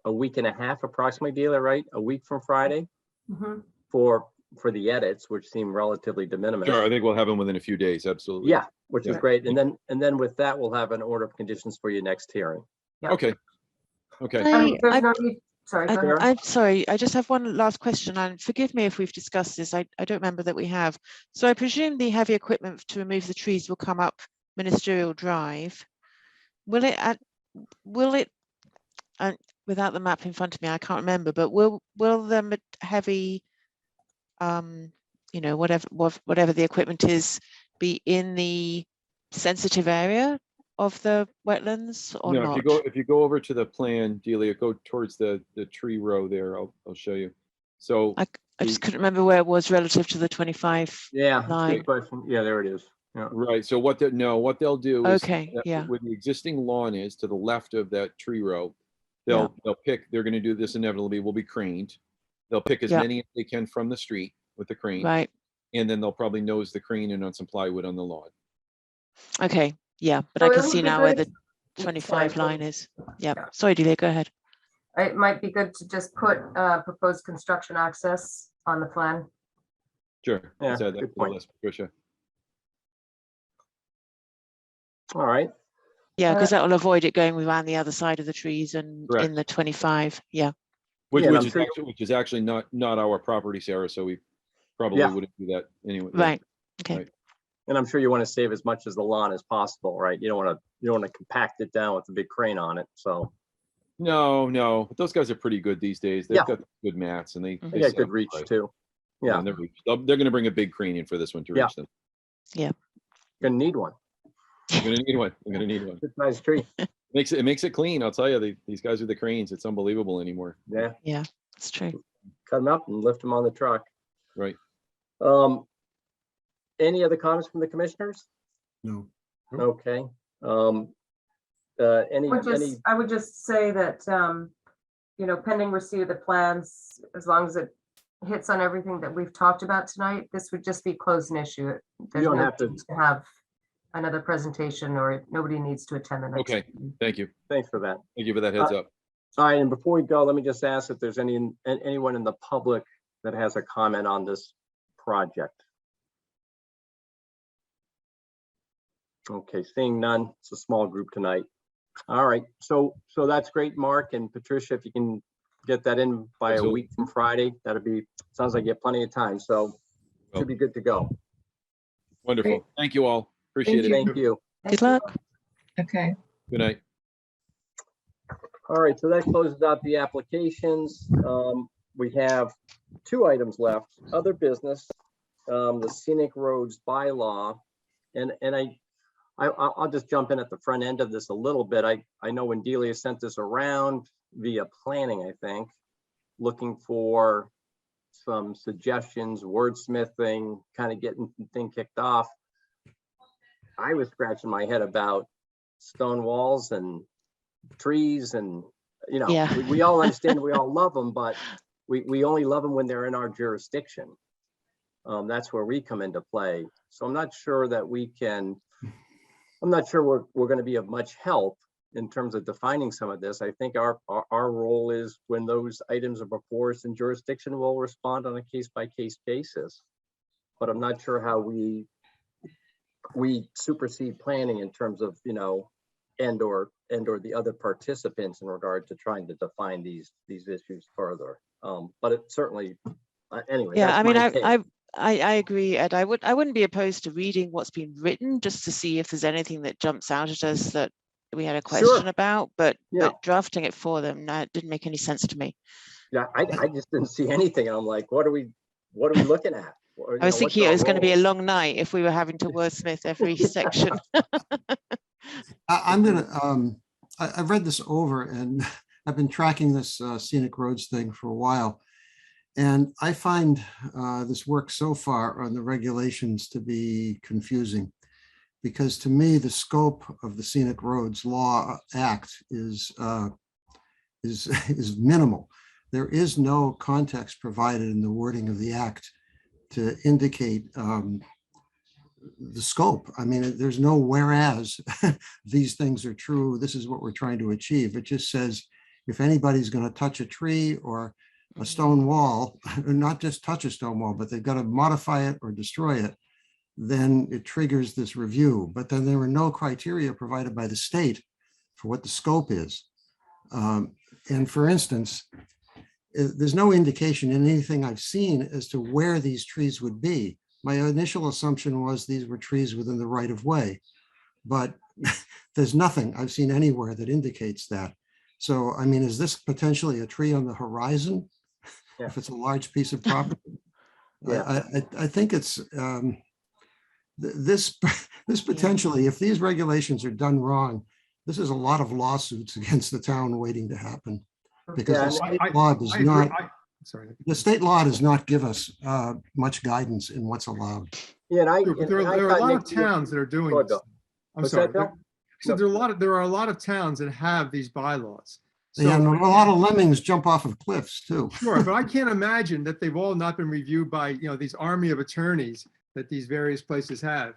a week and a half approximately, Dealer, right? A week from Friday Mhm. for the edits, which seem relatively de minimis. Sure, I think we'll have them within a few days, absolutely. Yeah, which is Yeah. great. And then with that, we'll have an order of conditions for your next hearing. Yeah. Okay. Okay. There's no need, sorry, go ahead. I'm sorry, I just have one last question, and forgive me if we've discussed this. I don't remember that we have. So I presume the heavy equipment to remove the trees will come up Ministerial Drive. Will it, without the map in front of me, I can't remember, but will the heavy, whatever the equipment is, be in the sensitive area of the wetlands or No, not? if you go over to the plan, Delia, go towards the tree row there. I'll show you. So I just couldn't remember where it was relative to the 25 Yeah, line. good question. Yeah, there it is. Yeah. right. So what they'll do is Okay, that yeah. where the existing lawn is to the left of that tree row, they'll pick. They're going to do this inevitably. Will be craned. They'll pick as Yeah. many as they can from the street with the crane, Right. and then they'll probably nose the crane in on some plywood on the lawn. Okay. Yeah, but So I it can would see be now where good- the 25 sorry. line is. Yeah. Yeah. Sorry, Delia, go ahead. It might be good to just put proposed construction access on the plan. Sure. Yeah, Let's add that good to the point. list, Patricia. All right. Yeah, because that will avoid it going around the other side of the trees and Correct. in the 25. Yeah. Which, Yeah, and which I'm is sure actually, which is actually not our property, Sarah. So we probably Yeah. wouldn't do that anyway. Right. Okay. Right. And I'm sure you want to save as much as the lawn as possible, right? You don't want to compact it down with a big crane on it. So No, but those guys are pretty good these days. They've Yeah. got good mats and they Mhm. they got set good up reach right. too. Yeah, They're going to bring a big crane in for this one to Yeah. reach them. gonna need one. I'm going to need one. I'm going to need one. It's a nice tree. It makes it clean. I'll tell you, these guys with the cranes, it's unbelievable anymore. Yeah, It's true. cut them up and lift them on the truck. Right. Any other comments from the commissioners? No. Okay. Any, I would just say that, pending receipt of the plans, as long as it hits on everything that we've talked about tonight, this would just be closed and issue. There's don't no have to- need to have another presentation, or nobody needs to attend the next. Okay, meeting. thank you. Thanks for that. Thank you for that heads up. All right, and before we go, let me just ask if there's anyone in the public that has a comment on this project. Okay, seeing none, it's a small group tonight. All right, so that's great, Mark and Patricia, if you can get that in by a Absolutely. week from Friday, that'd be, sounds like you have plenty of time, so should be good to go. Wonderful. Great. Thank you all. Appreciate it. Thank you. Good luck. Okay. Good night. All right, so that closes out the applications. We have 2 items left, other business, the scenic roads bylaw. And I'll just jump in at the front end of this a little bit. I know when Delia sent this around via planning, I think, looking for some suggestions, wordsmithing, kind of getting the thing kicked off. I was scratching my head about stone walls and trees and, you know, Yeah. we all understand, we all love them, but we only love them when they're in our jurisdiction. That's where we come into play. So I'm not sure that we can, I'm not sure we're going to be of much help in terms of defining some of this. I think our role is when those items are before us in jurisdiction, we'll respond on a case-by-case basis. But I'm not sure how we supersede planning in terms of, you know, and or the other participants in regard to trying to define these issues further. But it certainly, anyway. Yeah, that's I mean, my take. I agree, Ed. I wouldn't be opposed to reading what's been written just to see if there's anything that jumps out at us that we had a question about, but drafting it for them, no, it didn't make any sense to me. Yeah, I just didn't see anything. And I'm like, what are we looking at? Or, I was you know, what's thinking it our was going to be a role? long night if we were having to wordsmith every section. I'm gonna, I've read this over and I've been tracking this scenic roads thing for a while. And I find this work so far on the regulations to be confusing, because to me, the scope of the Scenic Roads Law Act is minimal. There is no context provided in the wording of the act to indicate the scope. I mean, there's no whereas these things are true, this is what we're trying to achieve. It just says, if anybody's going to touch a tree or a stone wall, not just touch a stone wall, but they've got to modify it or destroy it, then it triggers this review. But then there were no criteria provided by the state for what the scope is. And for instance, there's no indication in anything I've seen as to where these trees would be. My initial assumption was these were trees within the right of way, but there's nothing I've seen anywhere that indicates that. So, I mean, is this potentially a tree on the horizon? Yeah. If it's a large piece of property? Yeah. I think it's this potentially, if these regulations are done wrong, this is a lot of lawsuits against the town waiting to happen. Because Yeah, the state I- law does I agree. not, Sorry. the state law does not give us much guidance in what's allowed. Yeah, and Sure, but there are a lot of towns that are doing Go ahead, this. Bill. I'm What's sorry. that, Bill? So there are a lot of towns that have these bylaws. So, And a lot of lemmings jump off of cliffs too. sure, but I can't imagine that they've all not been reviewed by, you know, these army of attorneys that these various places have.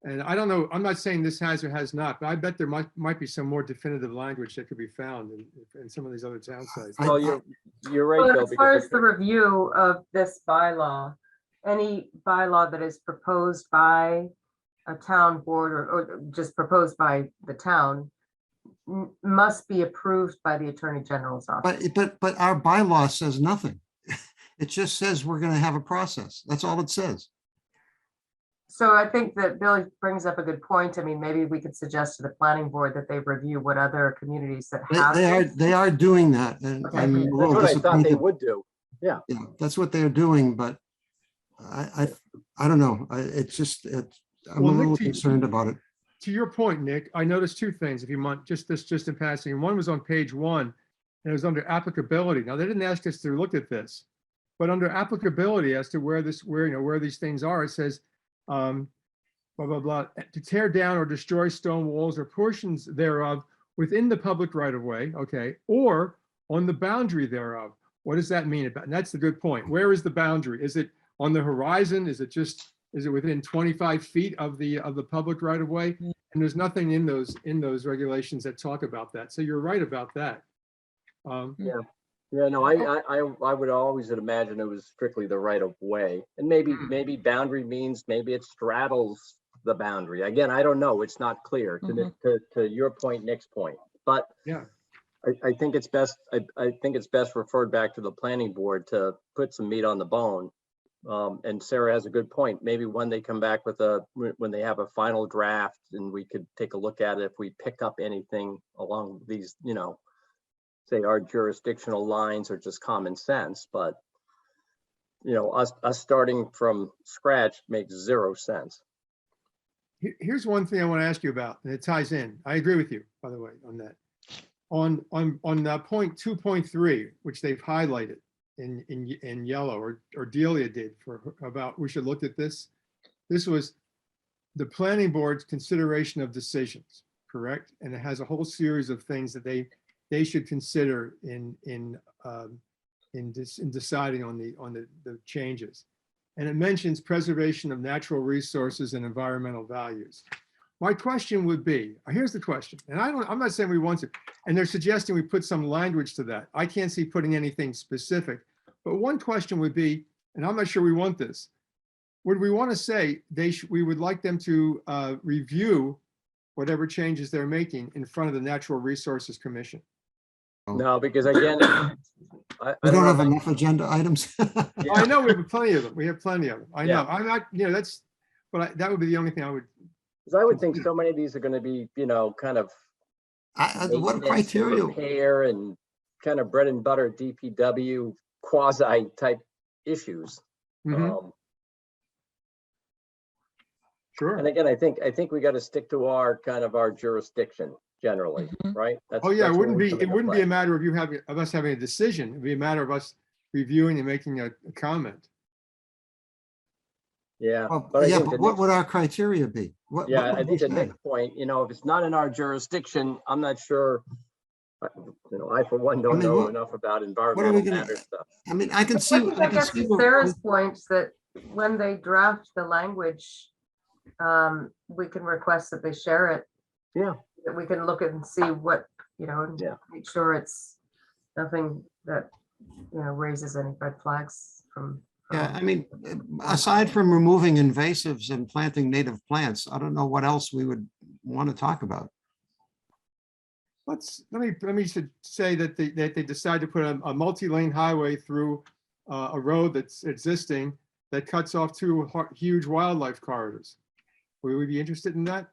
And I don't know, I'm not saying this has or has not, but I bet there might be some more definitive language that could be found in some of these other town sites. Well, you're right, Well, Bill. as far because as the review of this bylaw, any bylaw that is proposed by a town board or just proposed by the town must be approved by the Attorney General's office. But our bylaw says nothing. It just says we're going to have a process. That's all it says. So I think that Bill brings up a good point. I mean, maybe we could suggest to the planning board that they review what other communities that have. They are doing that, and Okay. I'm a that's little what I thought they disappointed. would do. Yeah. Yeah, that's what they're doing, but I don't know. I'm Well, a Nick, little to- concerned about it. To your point, Nick, I noticed two things, if you want, just in passing. One was on page 1, and it was under applicability. Now, they didn't ask us to look at this, but under applicability as to where these things are, it says, blah, blah, blah, to tear down or destroy stone walls or portions thereof within the public right of way, okay, or on the boundary thereof. What does that mean? And that's the good point. Where is the boundary? Is it on the horizon? Is it just is it within 25 feet of the public right of way? And there's nothing in those regulations that talk about that. So you're right about that. Yeah, no, I would always imagine it was strictly the right of way. And maybe boundary means maybe it straddles the boundary. Again, I don't know. It's not clear to your point, Nick's point. But Yeah. I think it's best, I think it's best referred back to the planning board to put some meat on the bone. And Sarah has a good point. Maybe when they come back with when they have a final draft, and we could take a look at it, if we pick up anything along these, say our jurisdictional lines or just common sense, but us starting from scratch makes zero sense. Here's one thing I want to ask you about, and it ties in. I agree with you, by the way, on that. On point 2.3, which they've highlighted in yellow, or Delia did about we should look at this. This was the planning board's consideration of decisions, correct? And it has a whole series of things that they should consider in deciding on the changes. And it mentions preservation of natural resources and environmental values. My question would be, here's the question, and I'm not saying we want to, and they're suggesting we put some language to that. I can't see putting anything specific, but one question would be, and I'm not sure we want this, would we want to say we would like them to review whatever changes they're making in front of the Natural Resources Commission? No, because again, I We don't have know. enough agenda items. Yeah. I know we have plenty of them. We have plenty of them. I Yeah. know. I'm not, that would be the only thing I would. Because I would think so many of these are going to be, kind of What maintenance and criteria? repair and kind of bread and butter DPW quasi type issues. Mhm. Sure. And again, I think we got to stick to our jurisdiction generally, right? Oh, yeah, that's it where wouldn't we be, come it into wouldn't be play. a matter of us having a decision. It'd be a matter of us reviewing and making a comment. Yeah, Well, but I yeah, think but the what next- would our criteria be? What yeah, I would think we the say? next point, if it's not in our jurisdiction, I'm not sure. I for one don't mean, know what- enough about What are environmental we gonna, matters stuff. I mean, I can I see. think I that can gets see to what- Sarah's point that when they draft the language, we can request that they share it. Yeah. That we can look at and see what, and Yeah. make sure it's nothing that, raises any red flags from. Yeah, I mean, aside from removing invasives and planting native plants, I don't know what else we would want to talk about. Let me say that they decide to put a multi-lane highway through a road that's existing that cuts off two huge wildlife corridors. Would we be interested in that?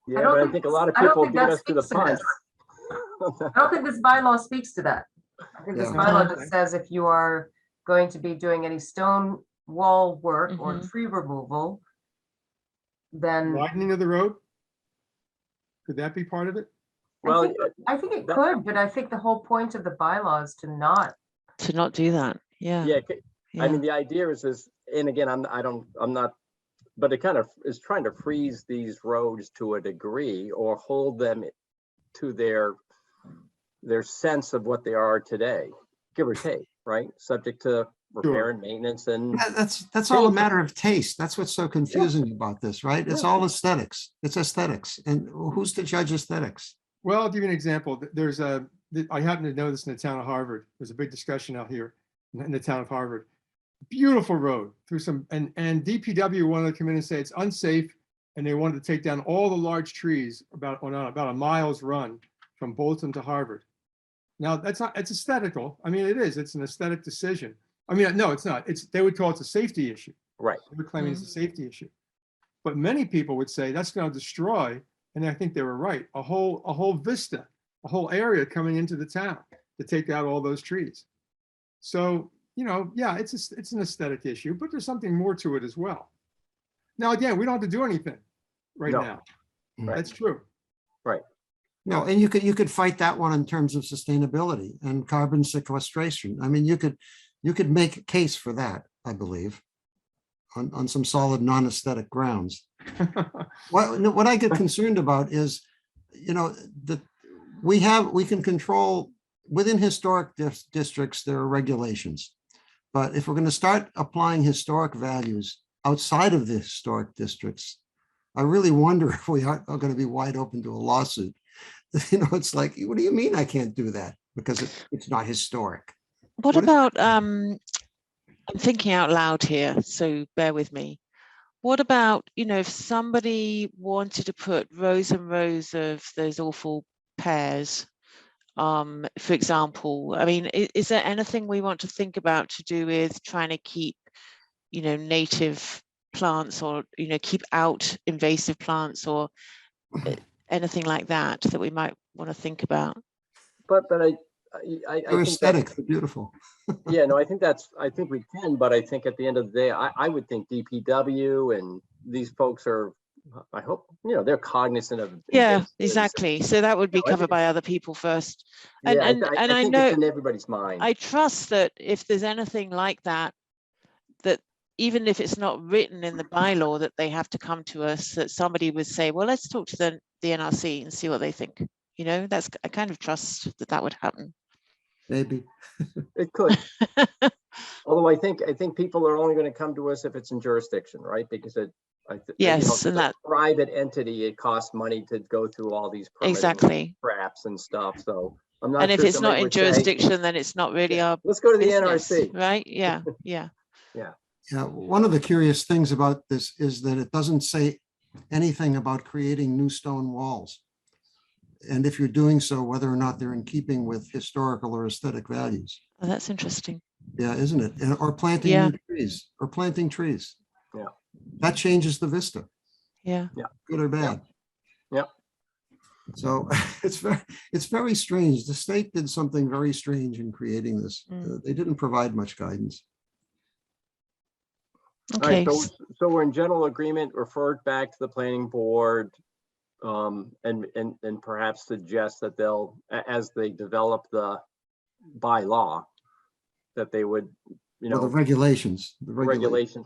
Yeah, don't but I think think a this- lot of I don't people think beat that us to the speaks to punch. I don't think this bylaw speaks to that. I think this Yeah. bylaw just says if you are going to be doing any stone wall work or tree removal, then Widening of the road? Could that be part of it? Well, I think it that- could, but I think the whole point of the bylaw is to not. do that. Yeah. yeah, I Yeah. mean, the idea is, and again, I'm not, but it kind of is trying to freeze these roads to a degree or hold them to their sense of what they are today, give or take, right? Subject to repair and maintenance and That's all a matter of taste. That's what's so confusing about this, right? It's Yeah. all aesthetics. It's aesthetics. And who's to judge aesthetics? Well, I'll give you an example. I happen to know this in the town of Harvard. There's a big discussion out here in the town of Harvard. Beautiful road through and DPW wanted to come in and say it's unsafe, and they wanted to take down all the large trees about a mile's run from Bolton to Harvard. Now, it's aesthetical. I mean, it is. It's an aesthetic decision. I mean, no, it's not. They would call it a safety issue. right. They're claiming it's a safety issue. But many people would say that's going to destroy, and I think they were right, a whole vista, a whole area coming into the town to take out all those trees. So, yeah, it's an aesthetic issue, but there's something more to it as well. Now, again, we don't have to do anything right No. now. Right. That's true. No, and you could fight that one in terms of sustainability and carbon sequestration. I mean, you could make a case for that, I believe, on some solid non-aesthetic grounds. What I get concerned about is, that we can control within historic districts, there are regulations. But if we're going to start applying historic values outside of the historic districts, I really wonder if we are going to be wide open to a lawsuit. You know, it's like, what do you mean I can't do that? Because it's not historic. What What if- about, I'm thinking out loud here, so bear with me. What about, you know, if somebody wanted to put rows and rows of those awful pears, for example, I mean, is there anything we want to think about to do with trying to keep, you know, native plants, or, you know, keep out invasive plants, or anything like that we might want to think about? But I They're think aesthetic, that's, they're beautiful. yeah, no, I think we can, but I think at the end of the day, I would think DPW and these folks are, I hope, you know, they're cognizant of. Yeah, invasives. exactly. So that would be No, I covered think- by other people first. And Yeah, and I I think know, it's in everybody's mind. I trust that if there's anything like that, that even if it's not written in the bylaw that they have to come to us, that somebody would say, well, let's talk to the NRC and see what they think. You know, that's, I kind of trust that that would happen. Maybe. It could. Although I think people are only going to come to us if it's in jurisdiction, right? Because Yes, and it's a that, private entity, it costs money to go through all these permitting exactly. traps and stuff. So I'm not And if sure it's not somebody in would say, jurisdiction, then it's not really our let's go to the business, NRC. right? Yeah, yeah. Yeah, one of the curious things about this is that it doesn't say anything about creating new stone walls. And if you're doing so, whether or not they're in keeping with historical or aesthetic values. Oh, that's interesting. Yeah, isn't it? Or planting Yeah. new trees, or planting trees. Yeah. That changes the vista, Yeah. good or bad. Yep. So it's very strange. The state did something very strange in creating this. They didn't provide much guidance. All right, Okay. so we're in general agreement, referred back to the planning board, and perhaps suggest that they'll, as they develop the bylaw, that they would, you Well, the know, regulations, regulations,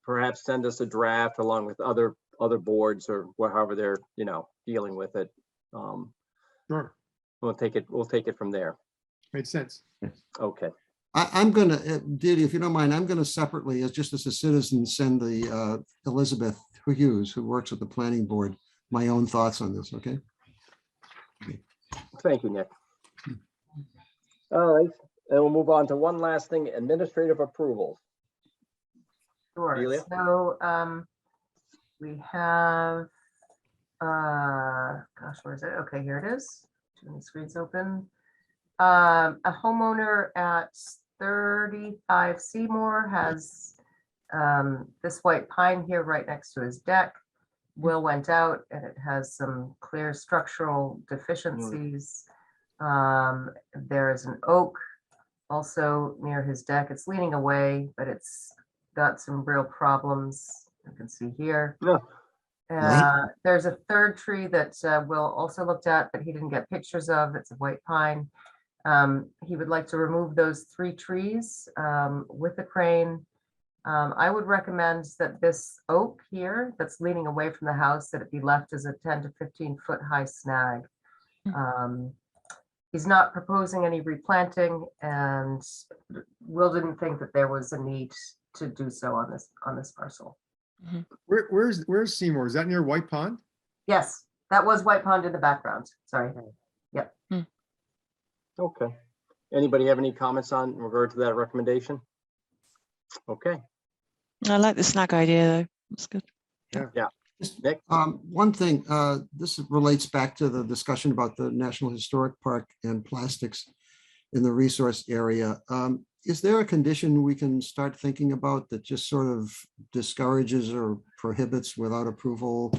perhaps send us a draft along with other boards or however they're, you know, dealing with it. Sure, We'll take it from there. makes sense. Okay. I'm gonna, Didi, if you don't mind, I'm gonna separately, as just as a citizen, send the Elizabeth Hughes, who works at the planning board, my own thoughts on this, okay? Thank you, Nick. All right, and we'll move on to one last thing, administrative approvals. Sure. Delia? So we have, gosh, where is it? Okay, here it is. Too many screens open. A homeowner at 35 Seymour has this white pine here right next to his deck. Will went out and it has some clear structural deficiencies. There is an oak also near his deck. It's leaning away, but it's got some real problems. You can see here. Yeah. There's a third tree that Will also looked at, but he didn't get pictures of. It's a white pine. He would like to remove those 3 trees with a crane. I would recommend that this oak here that's leaning away from the house, that it be left as a 10 to 15 foot high snag. He's not proposing any replanting, and Will didn't think that there was a need to do so on this parcel. Where's Seymour? Is that near White Pond? Yes, that was White Pond in the background. Sorry. Okay. Anybody have any comments in regard to that recommendation? Okay. I like the snag idea though. That's good. Nick? One thing, this relates back to the discussion about the National Historic Park and plastics in the resource area. Is there a condition we can start thinking about that just sort of discourages or prohibits without approval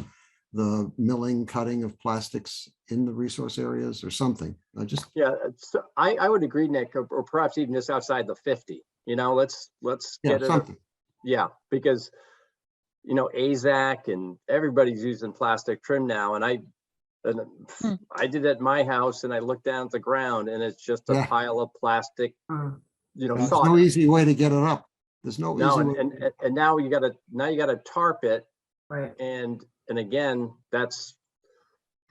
the milling, cutting of plastics in the resource areas or something? Yeah, I would agree, Nick, or perhaps even just outside the 50. You know, let's get it. Something. Yeah, because you know, AZAC and everybody's using plastic trim now, and I did it at my house, and I looked down at the ground, and it's just a pile of plastic. You know, There's no easy way to get it up. There's no easy way. And now you gotta tarp it, Right. and again, that's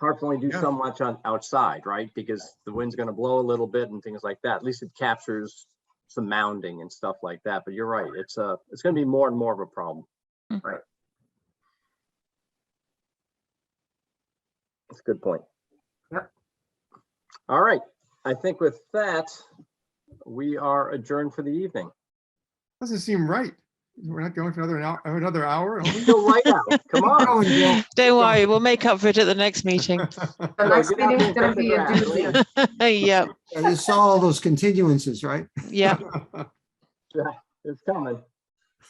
tarps only do so much on outside, right? Because the wind's gonna blow a little bit and things like that. At least it captures some mounding and stuff like that. But you're right, it's gonna be more and more of a problem. Right. That's a good point. Yep. All right. I think with that, we are adjourned for the evening. Doesn't seem right. We're not going for another hour. are we? Still light out. Come on. Going, Bill. Don't worry, we'll make up for it at the next meeting. The So next get out meeting's there gonna and cut the be a grass, will doozy. you? Yep, You saw all those continuances, right? yep. It's coming.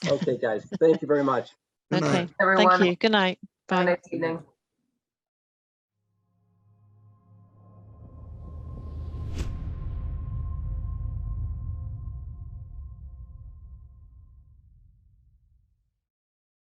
Okay, guys. Thank you very much. Good night. Okay, thank Everyone, you. Good night. have a Bye. nice evening.